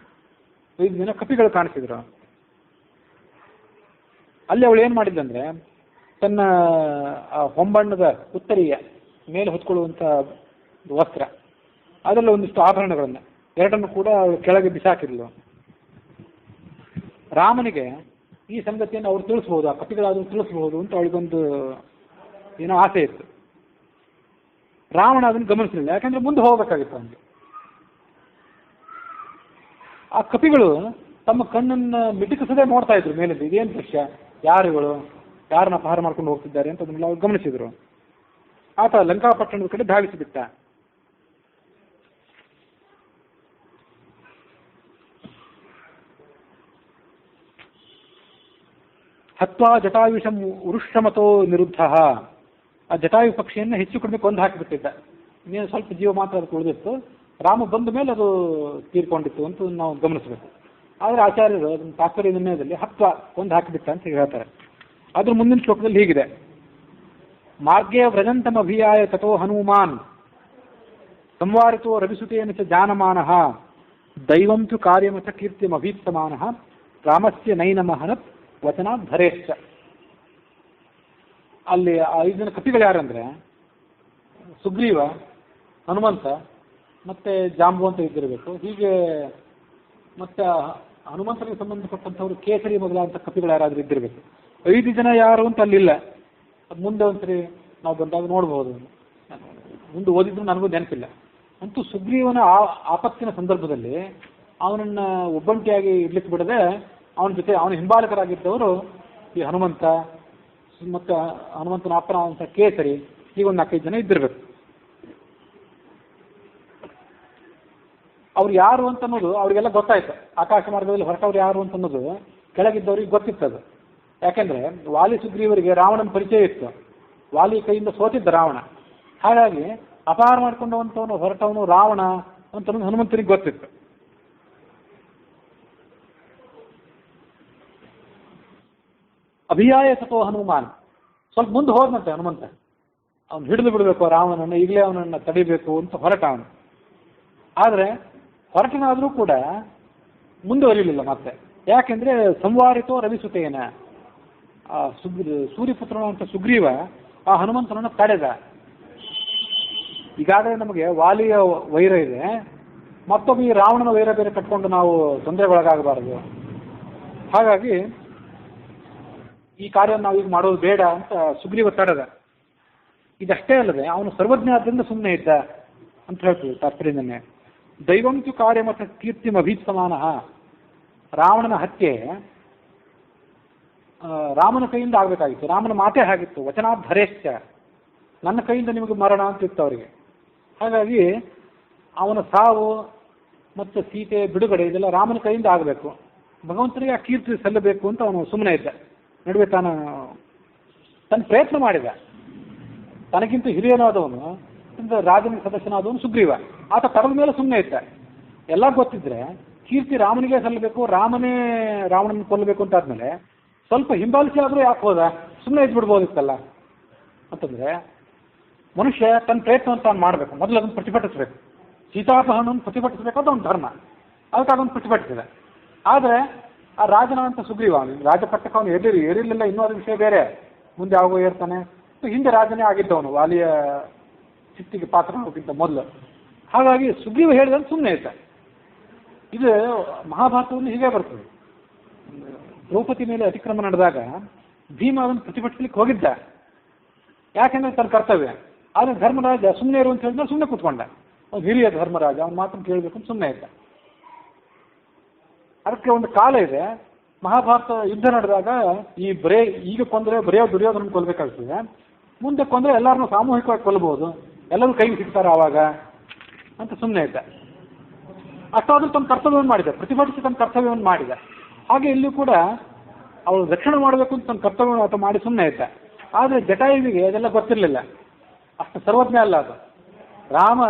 5 ಜನ ಕಪಿಗಳು ಕಾಣಿಸಿದ್ರು. ಅಲ್ಲಿ ಅವಳು ಏನು ಮಾಡಿದ್ದಂದ್ರೆ, ತನ್ನ ಹೊಂಬಣ್ಣದ ಉತ್ತರೀಯ ಮೇಲೆ ಹೊತ್ಕೊಳ್ಳುವಂಥ ವಸ್ತ್ರ, ಅದರಲ್ಲಿ ಒಂದಿಷ್ಟು ಆಭರಣಗಳನ್ನು ಎರಡನ್ನು ಕೂಡ ಅವಳು ಕೆಳಗೆ ಬಿಸಾಕಿದ್ಲು. ರಾಮನಿಗೆ ಈ ಸಂಗತಿಯನ್ನು ಅವ್ರು ತಿಳಿಸ್ಬೋದು, ಆ ಕಪಿಗಳಾದರೂ ತಿಳಿಸ್ಬೋದು ಅಂತ ಅವಳಿಗೊಂದು ಏನೋ ಆಸೆ ಇತ್ತು. ರಾವಣ ಅದನ್ನು ಗಮನಿಸಲಿಲ್ಲ, ಯಾಕಂದ್ರೆ ಮುಂದೆ ಹೋಗಬೇಕಾಗಿತ್ತು ಅವನಿಗೆ. ಆ ಕಪಿಗಳು ತಮ್ಮ ಕಣ್ಣನ್ನು ಮಿಟುಕಿಸದೆ ನೋಡ್ತಾ ಇದ್ರು ಮೇಲಿಂದ, ಇದೇನು ದೃಶ್ಯ, ಯಾರುಗಳು ಯಾರನ್ನ ಅಪಹಾರ ಮಾಡ್ಕೊಂಡು ಹೋಗ್ತಿದ್ದಾರೆ ಅಂತ ಅದನ್ನೆಲ್ಲ ಅವ್ರು ಗಮನಿಸಿದ್ರು. ಆತ ಲಂಕಾಪಟ್ಟಣದ ಕಡೆ ಧಾವಿಸಿಬಿಟ್ಟ. ಹತ್ವಾ ಜಟಾಯುಷಂ ಉರುಷ್ಯಮತೋ ನಿರುದ್ಧ. ಆ ಜಟಾಯು ಪಕ್ಷಿಯನ್ನು ಹೆಚ್ಚು ಕಡಿಮೆ ಕೊಂದು ಹಾಕಿಬಿಟ್ಟಿದ್ದ. ಇನ್ನೇನು ಸ್ವಲ್ಪ ಜೀವ ಮಾತ್ರ ಅದಕ್ಕೆ ಉಳಿದಿತ್ತು. ರಾಮ ಬಂದ ಮೇಲೆ ಅದು ತೀರ್ಕೊಂಡಿತ್ತು ಅಂತ ನಾವು ಗಮನಿಸಬೇಕು. ಆದರೆ ಆಚಾರ್ಯರು ಅದನ್ನು ತಾತ್ಪರ್ಯ ನಿರ್ಣಯದಲ್ಲಿ ಹತ್ವ ಕೊಂದು ಹಾಕಿಬಿಟ್ಟ ಅಂತ ಹೇಳ್ತಾರೆ. ಅದ್ರ ಮುಂದಿನ ಶ್ಲೋಕದಲ್ಲಿ ಹೀಗಿದೆ: ಮಾರ್ಗೇ ವ್ರಜಂತಮ ಅಭಿಯಾಯ ತಥೋ ಹನುಮಾನ್ ಸಂವಾರಿತೋ ರವಿಸುತೇನ ಚ ಜಾನಮಾನಃ ದೈವಂ ತು ಕಾರ್ಯಮಥ ಕೀರ್ತಿಂ ಅಭೀಪ್ಸಮಾನಃ ರಾಮಸ್ಯ ನೈನಮಹನತ್ ವಚನಾತ್ ಧರೇಶ್ಚ. ಅಲ್ಲಿ 5 ಜನ ಕಪಿಗಳು ಯಾರಂದ್ರೆ ಸುಗ್ರೀವ, ಹನುಮಂತ ಮತ್ತೆ ಜಾಂಬು ಅಂತ ಇದ್ದಿರಬೇಕು. ಹೀಗೆ ಮತ್ತೆ ಹನುಮಂತನಿಗೆ ಸಂಬಂಧಪಟ್ಟಂಥವ್ರು ಕೇಸರಿ ಮೊದಲಾದಂಥ ಕಪಿಗಳು ಯಾರಾದ್ರೂ ಇದ್ದಿರಬೇಕು. 5 ಜನ ಯಾರು ಅಂತ ಅಲ್ಲಿಲ್ಲ. ಅದು ಮುಂದೆ ಒಂದ್ಸರಿ ನಾವು ಬಂದಾಗ ನೋಡ್ಬೋದು. ಮುಂದೆ ಓದಿದ್ರು ನನಗೂ ನೆನಪಿಲ್ಲ. ಅಂತೂ ಸುಗ್ರೀವನ ಆಪತ್ತಿನ ಸಂದರ್ಭದಲ್ಲಿ ಅವನನ್ನ ಒಬ್ಬಂಟಿಯಾಗಿ ಇರ್ಲಿಕ್ಕೆ ಬಿಡದೆ ಅವನ ಜೊತೆ ಅವನ ಹಿಂಬಾಲಕರಾಗಿದ್ದವರು ಈ ಹನುಮಂತ ಮತ್ತು ಹನುಮಂತನ ಅಪ್ಪನ ಅಂತ ಕೇಸರಿ, ಈಗ ಒಂದು 4-5 ಜನ ಇದ್ದಿರಬೇಕು. ಅವ್ರು ಯಾರು ಅಂತ ಅನ್ನೋದು ಅವರಿಗೆಲ್ಲ ಗೊತ್ತಾಯ್ತು. ಆಕಾಶ ಮಾರ್ಗದಲ್ಲಿ ಹೊರಟವ್ರು ಯಾರು ಅಂತ ಅನ್ನೋದು ಕೆಳಗಿದ್ದವ್ರಿಗೆ ಗೊತ್ತಿತ್ತದು. ಯಾಕೆಂದ್ರೆ ವಾಲಿ ಸುಗ್ರೀವರಿಗೆ ರಾವಣನ ಪರಿಚಯ ಇತ್ತು. ವಾಲಿ ಕೈಯಿಂದ ಸೋತಿದ್ದ ರಾವಣ. ಹಾಗಾಗಿ ಅಪಹಾರ ಮಾಡಿಕೊಂಡವಂಥವನು ಹೊರಟವನು ರಾವಣ ಅಂತ ಹನುಮಂತನಿಗೆ ಗೊತ್ತಿತ್ತು. ಅಭಿಯಾಯ ತಥೋ ಹನುಮಾನ್, ಸ್ವಲ್ಪ ಮುಂದೆ ಹೋದಂತೆ ಹನುಮಂತ. ಅವನು ಹಿಡಿದು ಬಿಡಬೇಕು ರಾವಣನನ್ನು, ಈಗಲೇ ಅವನನ್ನು ತಡಿಬೇಕು ಅಂತ ಹೊರಟ ಅವನು. ಆದರೆ ಹೊರಟನಾದರೂ ಕೂಡ ಮುಂದುವರಿಲಿಲ್ಲ ಮತ್ತೆ. ಯಾಕೆಂದ್ರೆ ಸಂವಾರಿತೋ ರವಿಸುತೇನ, ಸೂರ್ಯಪುತ್ರನು ಅಂತ ಸುಗ್ರೀವ ಆ ಹನುಮಂತನನ್ನು ತಡೆದ. ಈಗಾಗಲೇ ನಮಗೆ ವಾಲಿಯ ವೈರ ಇದೆ, ಮತ್ತೊಮ್ಮೆ ಈ ರಾವಣನ ವೈರ ಬೇರೆ ಕಟ್ಕೊಂಡು ನಾವು ತೊಂದರೆಗೊಳಗಾಗಬಾರದು. ಹಾಗಾಗಿ ಈ ಕಾರ್ಯ ನಾವು ಈಗ ಮಾಡೋದು ಬೇಡ ಅಂತ ಸುಗ್ರೀವ ತಡೆದ. ಇದಷ್ಟೇ ಅಲ್ಲದೆ ಅವನು ಸರ್ವಜ್ಞ ಆದ್ದರಿಂದ ಸುಮ್ಮನೆ ಇದ್ದ ಅಂತ ಹೇಳ್ತೀವಿ ತಾತ್ಪರ್ಯದನ್ನೇ. ದೈವಂತು ಕಾರ್ಯ ಮತ್ತು ಕೀರ್ತಿಮ ಅಭೀಪ್ಸಮಾನಃ. ರಾವಣನ ಹತ್ಯೆ ರಾಮನ ಕೈಯಿಂದ ಆಗಬೇಕಾಗಿತ್ತು. ರಾಮನ ಮಾತೇ ಆಗಿತ್ತು, ವಚನಾತ್ ಧರೇಶ್ಚ, ನನ್ನ ಕೈಯಿಂದ ನಿಮಗೆ ಮರಣ ಅಂತ ಇತ್ತು ಅವರಿಗೆ. ಹಾಗಾಗಿ ಅವನ ಸಾವು ಮತ್ತು ಸೀತೆ ಬಿಡುಗಡೆ ಇದೆಲ್ಲ ರಾಮನ ಕೈಯಿಂದ ಆಗಬೇಕು. ಭಗವಂತನಿಗೆ ಆ ಕೀರ್ತಿ ಸಲ್ಲಬೇಕು ಅಂತ ಅವನು ಸುಮ್ಮನೆ ಇದ್ದ. ನಡುವೆ ತನ್ನ ಪ್ರಯತ್ನ ಮಾಡಿದ. ತನಗಿಂತ ಹಿರಿಯನಾದವನು, ರಾಜನ ಸದಸ್ಯನಾದವನು ಸುಗ್ರೀವ, ಆತ ತರದ ಮೇಲೆ ಸುಮ್ಮನೆ ಇದ್ದ. ಎಲ್ಲ ಗೊತ್ತಿದ್ರೆ ಕೀರ್ತಿ ರಾಮನಿಗೆ ಸಲ್ಲಬೇಕು, ರಾಮನೇ ರಾವಣನ ಕೊಲ್ಲಬೇಕು ಅಂತ ಆದ್ಮೇಲೆ ಸ್ವಲ್ಪ ಹಿಂಬಾಲಿಸಿ ಆದರೂ ಯಾಕೆ ಹೋದ, ಸುಮ್ಮನೆ ಇದ್ಬಿಡ್ಬೋದಿತ್ತಲ್ಲ ಅಂತಂದರೆ ಮನುಷ್ಯ ತನ್ನ ಪ್ರಯತ್ನವನ್ನು ತಾನು ಮಾಡಬೇಕು, ಮೊದಲು ಅದನ್ನು ಪ್ರತಿಭಟಿಸಬೇಕು. ಸೀತಾಪಹರಣವನ್ನು ಪ್ರತಿಭಟಿಸಬೇಕು, ಅದು ಒಂದು ಧರ್ಮ, ಅದಕ್ಕೆ ಅದನ್ನು ಪ್ರತಿಭಟಿಸಿದೆ. ಆದರೆ ಆ ರಾಜನಂತ ಸುಗ್ರೀವ ರಾಜಪಟ್ಟಕ್ಕೆ ಅವನು ಏರಿರಲಿಲ್ಲ, ಇನ್ನೂ ಅದು ವಿಷಯ ಬೇರೆ, ಮುಂದೆ ಯಾವಾಗೋ ಏರ್ತಾನೆ. ಹಿಂದೆ ರಾಜನೇ ಆಗಿದ್ದವನು ವಾಲಿಯ ಸಿಟ್ಟಿಗೆ ಪಾತ್ರಕ್ಕಿಂತ ಮೊದಲು. ಹಾಗಾಗಿ ಸುಗ್ರೀವ ಹೇಳಿದ್ರೆ ಸುಮ್ಮನೆ ಇದ್ದ. ಇದು ಮಹಾಭಾರತವನ್ನು ಹೀಗೆ ಬರ್ತದೆ. ದ್ರೌಪದಿ ಮೇಲೆ ಅತಿಕ್ರಮ ನಡೆದಾಗ ಭೀಮ ಅದನ್ನು ಪ್ರತಿಭಟಿಸಲಿಕ್ಕೆ ಹೋಗಿದ್ದ, ಯಾಕೆಂದ್ರೆ ತನ್ನ ಕರ್ತವ್ಯ. ಆದರೆ ಧರ್ಮರಾಜ ಸುಮ್ಮನೆ ಇರು ಅಂತ ಹೇಳಿದ್ರೆ ಸುಮ್ಮನೆ ಕೂತ್ಕೊಂಡ. ಅವ್ನು ಹಿರಿಯ ಧರ್ಮರಾಜ, ಅವನ ಮಾತನ್ನು ಕೇಳಬೇಕು ಅಂತ ಸುಮ್ಮನೆ ಇದ್ದ. ಅದಕ್ಕೆ ಒಂದು ಕಾಲ ಇದೆ, ಮಹಾಭಾರತ ಯುದ್ಧ ನಡೆದಾಗ ಈ ಈಗ ಕೊಂದರೆ ಬರೆಯೋ ದುರ್ಯೋಧನ ಕೊಲ್ಲಬೇಕಾಗ್ತದೆ, ಮುಂದೆ ಕೊಂದರೆ ಎಲ್ಲರನ್ನೂ ಸಾಮೂಹಿಕವಾಗಿ ಕೊಲ್ಲಬಹುದು, ಎಲ್ಲರೂ ಕೈಗೆ ಸಿಗ್ತಾರೆ ಆವಾಗ ಅಂತ ಸುಮ್ಮನೆ ಇದ್ದ. ಅಷ್ಟಾದರೂ ತನ್ನ ಕರ್ತವ್ಯವನ್ನು ಮಾಡಿದೆ, ಪ್ರತಿಭಟಿಸಿ ತನ್ನ ಕರ್ತವ್ಯವನ್ನು ಮಾಡಿದ. ಹಾಗೆ ಇಲ್ಲೂ ಕೂಡ ಅವಳು ರಕ್ಷಣೆ ಮಾಡಬೇಕು ಅಂತ ತನ್ನ ಕರ್ತವ್ಯವನ್ನು ಆತ ಮಾಡಿ ಸುಮ್ಮನೆ ಇದ್ದ. ಆದರೆ ಜಟಾಯುವಿಗೆ ಅದೆಲ್ಲ ಗೊತ್ತಿರಲಿಲ್ಲ, ಅಷ್ಟು ಸರ್ವಜ್ಞ ಅಲ್ಲ ಅದು. ರಾಮ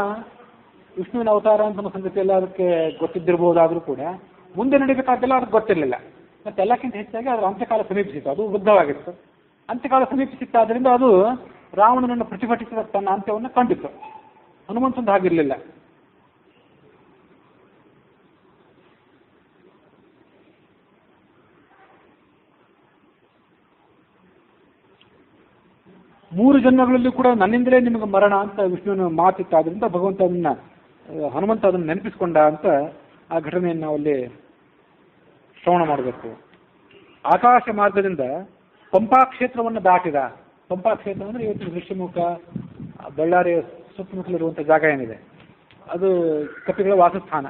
ವಿಷ್ಣುವಿನ ಅವತಾರ ಅಂತ ಸಂಗತಿ ಎಲ್ಲ ಅದಕ್ಕೆ ಗೊತ್ತಿದ್ದಿರ್ಬೋದಾದರೂ ಕೂಡ ಮುಂದೆ ನಡೀಬೇಕಾದ್ದೆಲ್ಲ ಅದಕ್ಕೆ ಗೊತ್ತಿರಲಿಲ್ಲ. ಮತ್ತು ಎಲ್ಲಕ್ಕಿಂತ ಹೆಚ್ಚಾಗಿ ಅದರ ಅಂತ್ಯಕಾಲ ಸಮೀಪಿಸಿತ್ತು, ಅದು ಬುದ್ಧವಾಗಿತ್ತು. ಅಂತ್ಯಕಾಲ ಸಮೀಪಿಸಿತ್ತಾದ್ದರಿಂದ ಅದು ರಾವಣನನ್ನು ಪ್ರತಿಭಟಿಸಿದ ತನ್ನ ಅಂತ್ಯವನ್ನು ಕಂಡಿತ್ತು. ಹನುಮಂತಂದು ಹಾಗಿರಲಿಲ್ಲ. ಮೂರು ಜನ್ಮಗಳಲ್ಲಿ ಕೂಡ ನನ್ನಿಂದಲೇ ನಿಮಗೆ ಮರಣ ಅಂತ ವಿಷ್ಣುವಿನ ಮಾತಿತ್ತಾದ್ರಿಂದ ಭಗವಂತ ಹನುಮಂತ ಅದನ್ನು ನೆನಪಿಸ್ಕೊಂಡ ಅಂತ ಆ ಘಟನೆಯನ್ನು ನಾವು ಅಲ್ಲಿ ಶ್ರವಣ ಮಾಡಬೇಕು. ಆಕಾಶ ಮಾರ್ಗದಿಂದ ಪಂಪಾ ಕ್ಷೇತ್ರವನ್ನು ದಾಟಿದ. ಪಂಪಾ ಕ್ಷೇತ್ರ ಅಂದರೆ ಇವತ್ತು ಋಷಿಮುಖ, ಬಳ್ಳಾರಿ ಸುತ್ತಮುತ್ತಲಿರುವಂಥ ಜಾಗ ಏನಿದೆ ಅದು ಕಪಿಗಳ ವಾಸಸ್ಥಾನ,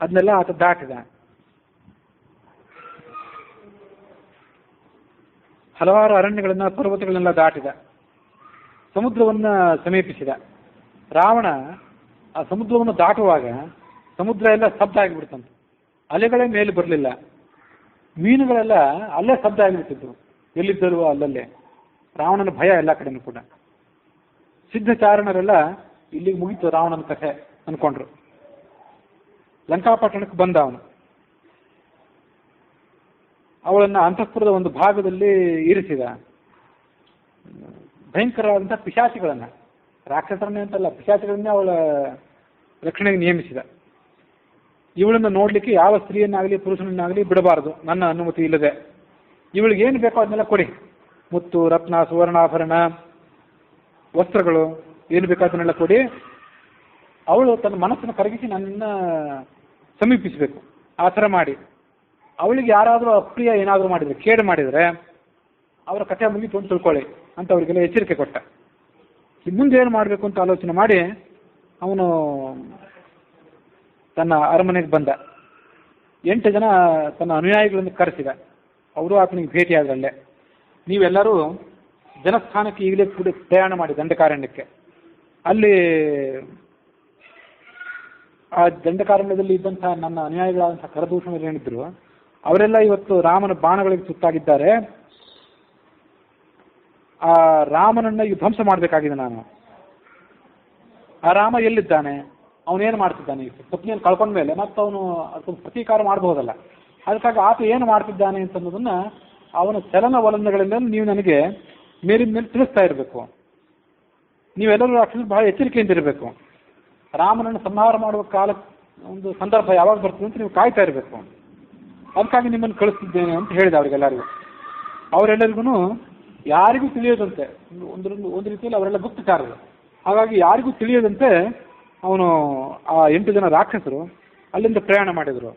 ಅದನ್ನೆಲ್ಲ ಆತ ದಾಟಿದ. ಹಲವಾರು ಅರಣ್ಯಗಳನ್ನ, ಪರ್ವತಗಳನ್ನೆಲ್ಲ ದಾಟಿದ. ಸಮುದ್ರವನ್ನು ಸಮೀಪಿಸಿದ. ರಾವಣ ಆ ಸಮುದ್ರವನ್ನು ದಾಟುವಾಗ ಸಮುದ್ರ ಎಲ್ಲ ಸ್ತಬ್ಧ ಆಗಿಬಿಡ್ತಂತೆ, ಅಲೆಗಳೇ ಮೇಲೆ ಬರಲಿಲ್ಲ, ಮೀನುಗಳೆಲ್ಲ ಅಲ್ಲೇ ಸ್ತಬ್ಧ ಆಗಿಬಿಡ್ತಿದ್ರು, ಎಲ್ಲಿದ್ದರು ಅಲ್ಲಲ್ಲೇ. ರಾವಣನ ಭಯ ಎಲ್ಲ ಕಡೆನೂ ಕೂಡ. ಸಿದ್ಧಚಾರಣರೆಲ್ಲ ಇಲ್ಲಿಗೆ ಮುಗಿತು ರಾವಣನ ಕಥೆ ಅನ್ಕೊಂಡ್ರು. ಲಂಕಾಪಟ್ಟಣಕ್ಕೆ ಬಂದ ಅವನು. ಅವಳನ್ನು ಅಂತಃಪುರದ ಒಂದು ಭಾಗದಲ್ಲಿ ಇರಿಸಿದ. ಭಯಂಕರವಾದಂಥ ಪಿಶಾಚಿಗಳನ್ನು, ರಾಕ್ಷಸರನ್ನೇ ಅಂತಲ್ಲ, ಪಿಶಾಚಿಗಳನ್ನೇ ಅವಳ ರಕ್ಷಣೆಗೆ ನಿಯಮಿಸಿದ. ಇವಳನ್ನು ನೋಡಲಿಕ್ಕೆ ಯಾವ ಸ್ತ್ರೀಯನ್ನಾಗಲಿ ಪುರುಷನನ್ನಾಗಲಿ ಬಿಡಬಾರದು ನನ್ನ ಅನುಮತಿ ಇಲ್ಲದೆ. ಇವಳಿಗೆ ಏನು ಬೇಕೋ ಅದನ್ನೆಲ್ಲ ಕೊಡಿ, ಮುತ್ತು ರತ್ನ ಸುವರ್ಣಾಭರಣ ವಸ್ತ್ರಗಳು ಏನು ಬೇಕೋ ಅದನ್ನೆಲ್ಲ ಕೊಡಿ. ಅವಳು ತನ್ನ ಮನಸ್ಸನ್ನು ಕರಗಿಸಿ ನನ್ನನ್ನು ಸಮೀಪಿಸಬೇಕು. ಆ ಥರ ಮಾಡಿ ಅವಳಿಗೆ ಯಾರಾದರೂ ಅಪ್ರಿಯ ಏನಾದರೂ ಮಾಡಿದರೆ, ಕೇಡು ಮಾಡಿದರೆ ಅವರ ಕಥೆ ಮುಗಿತು ಅಂತ ತಿಳ್ಕೊಳ್ಳಿ ಅಂತ ಅವರಿಗೆಲ್ಲ ಎಚ್ಚರಿಕೆ ಕೊಟ್ಟ. ಮುಂದೆ ಏನು ಮಾಡಬೇಕು ಅಂತ ಆಲೋಚನೆ ಮಾಡಿ ಅವನು ತನ್ನ ಅರಮನೆಗೆ ಬಂದ. 8 ಜನ ತನ್ನ ಅನುಯಾಯಿಗಳನ್ನು ಕರೆಸಿದ. ಅವರು ಆತನಿಗೆ ಭೇಟಿಯಾದ್ರಲ್ಲೇ. ನೀವೆಲ್ಲರೂ ಜನಸ್ಥಾನಕ್ಕೆ ಈಗಲೇ ಕೂಡ ಪ್ರಯಾಣ ಮಾಡಿ ದಂಡಕಾರಣ್ಯಕ್ಕೆ. ಅಲ್ಲಿ ಆ ದಂಡಕಾರಣ್ಯದಲ್ಲಿ ಇದ್ದಂಥ ನನ್ನ ಅನುಯಾಯಿಗಳಾದಂಥ ಕರದೂಷಣರು ಏನಿದ್ರು ಅವರೆಲ್ಲ ಇವತ್ತು ರಾಮನ ಬಾಣಗಳಿಗೆ ಸುತ್ತಾಗಿದ್ದಾರೆ. ಆ ರಾಮನನ್ನ ಈಗ ಧ್ವಂಸ ಮಾಡಬೇಕಾಗಿದೆ ನಾನು. ಆ ರಾಮ ಎಲ್ಲಿದ್ದಾನೆ, ಅವನೇನು ಮಾಡ್ತಿದ್ದಾನೆ, ಪತ್ನಿಯನ್ನು ಕಳ್ಕೊಂಡ ಮೇಲೆ ಮತ್ತೆ ಅವನು ಅದಕ್ಕೆ ಪ್ರತೀಕಾರ ಮಾಡಬಹುದಲ್ಲ. ಅದಕ್ಕಾಗಿ ಆತ ಏನು ಮಾಡ್ತಿದ್ದಾನೆ ಅಂತನ್ನೋದನ್ನ ಅವನ ಚಲನವಲನಗಳಿಂದ ನೀವು ನನಗೆ ಮೇಲಿನ ಮೇಲೆ ತಿಳಿಸ್ತಾ ಇರಬೇಕು. ನೀವೆಲ್ಲರೂ ಅಕ್ಷರ ಬಹಳ ಎಚ್ಚರಿಕೆಯಿಂದ ಇರಬೇಕು. ರಾಮನನ್ನು ಸಂಹಾರ ಮಾಡುವ ಕಾಲ ಒಂದು ಸಂದರ್ಭ ಯಾವಾಗ ಬರ್ತದೆ ಅಂತ ನೀವು ಕಾಯ್ತಾ ಇರಬೇಕು. ಅದಕ್ಕಾಗಿ ನಿಮ್ಮನ್ನು ಕಳಿಸ್ತಿದ್ದೇನೆ ಅಂತ ಹೇಳಿದೆ ಅವರಿಗೆಲ್ಲರಿಗೂ. ಅವರೆಲ್ಲರಿಗೂ ಯಾರಿಗೂ ತಿಳಿಯೋದಂತೆ, ಒಂದು ರೀತಿಯಲ್ಲಿ ಅವರೆಲ್ಲ ಗುಪ್ತಚಾರರು. ಹಾಗಾಗಿ ಯಾರಿಗೂ ತಿಳಿಯದಂತೆ ಅವನು ಆ 8 ಜನ ರಾಕ್ಷಸರು ಅಲ್ಲಿಂದ ಪ್ರಯಾಣ ಮಾಡಿದರು.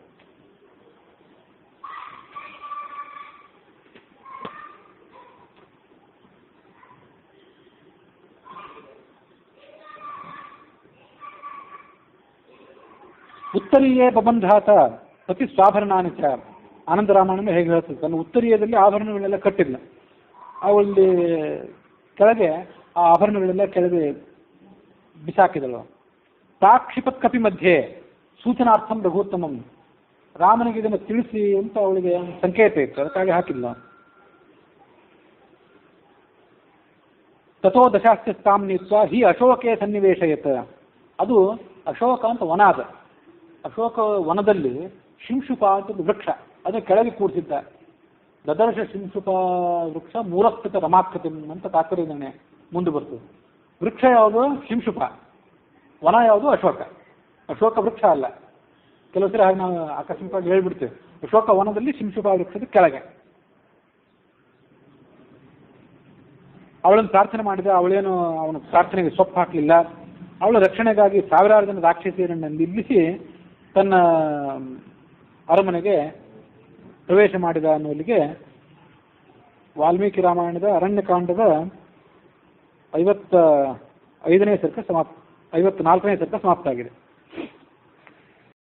ಉತ್ತರೀಯೇ ಬಬಂಧಾತ ಪ್ರತಿ ಸ್ವಾಭರಣಾನಿ ಚ. ಆನಂದರಾಮಣ್ಣ ಹೇಗೆ ಹೇಳ್ತದೆ, ತನ್ನ ಉತ್ತರೀಯದಲ್ಲಿ ಆಭರಣಗಳನ್ನೆಲ್ಲ ಕಟ್ಟಿಲ್ಲ. ಅವಳಲ್ಲಿ ಕೆಳಗೆ ಆ ಆಭರಣಗಳೆಲ್ಲ ಕೆಳಗೆ ಬಿಸಾಕಿದಳು. ಪ್ರಾಕ್ಷಿಪತ್ ಕಪಿ ಮಧ್ಯೆ ಸೂಚನಾರ್ಥಂ ರಘುತ್ತಮಂ. ರಾಮನಿಗೆ ಇದನ್ನು ತಿಳಿಸಿ ಅಂತ ಅವಳಿಗೆ ಸಂಕೇತ ಇತ್ತು, ಅದಕ್ಕಾಗಿ ಹಾಕಿಲ್ಲ. ತಥೋ ದಶಾಸ್ತ್ಯಸ್ತಾಂ ನೀತ್ವ ಹಿ ಅಶೋಕೆ ಸನ್ನಿವೇಶಯತ್. ಅದು ಅಶೋಕ ಅಂತ ವನ ಅದ. ಅಶೋಕ ವನದಲ್ಲಿ ಶಿಂಶುಪ ಅಂತ ಒಂದು ವೃಕ್ಷ, ಅದು ಕೆಳಗೆ ಕೂಡಿಸಿದ್ದ. ದದರ್ಶ ಶಿಂಶುಪ ವೃಕ್ಷ ಮೂಲಸ್ಥಿತ ರಮಾಕೃತಿ ಅಂತ ತಾತ್ಪರ್ಯ ಮುಂದೆ ಬರ್ತದೆ. ವೃಕ್ಷ ಯಾವುದು? ಶಿಂಶುಪ. ವನ ಯಾವುದು? ಅಶೋಕ. ಅಶೋಕ ವೃಕ್ಷ ಅಲ್ಲ. ಕೆಲವು ಸರಿ ಹಾಗೆ ನಾವು ಆಕಸ್ಮಿಕವಾಗಿ ಹೇಳ್ಬಿಡ್ತೇವೆ. ಅಶೋಕ ವನದಲ್ಲಿ ಶಿಂಶುಪ ವೃಕ್ಷದ ಕೆಳಗೆ ಅವಳನ್ನು ಪ್ರಾರ್ಥನೆ ಮಾಡಿದ. ಅವಳೇನು ಅವನ ಪ್ರಾರ್ಥನೆಗೆ ಸೊಪ್ಪು ಹಾಕಲಿಲ್ಲ. ಅವಳ ರಕ್ಷಣೆಗಾಗಿ ಸಾವಿರಾರು ಜನ ರಾಕ್ಷಸಿಯರನ್ನು ನಿಲ್ಲಿಸಿ ತನ್ನ ಅರಮನೆಗೆ ಪ್ರವೇಶ ಮಾಡಿದ ಅನ್ನೋಲ್ಲಿಗೆ ವಾಲ್ಮೀಕಿ ರಾಮಾಯಣದ ಅರಣ್ಯಕಾಂಡದ 54ನೇ ಸರ್ಕ ಸಮಾಪ್ತ ಆಗಿದೆ.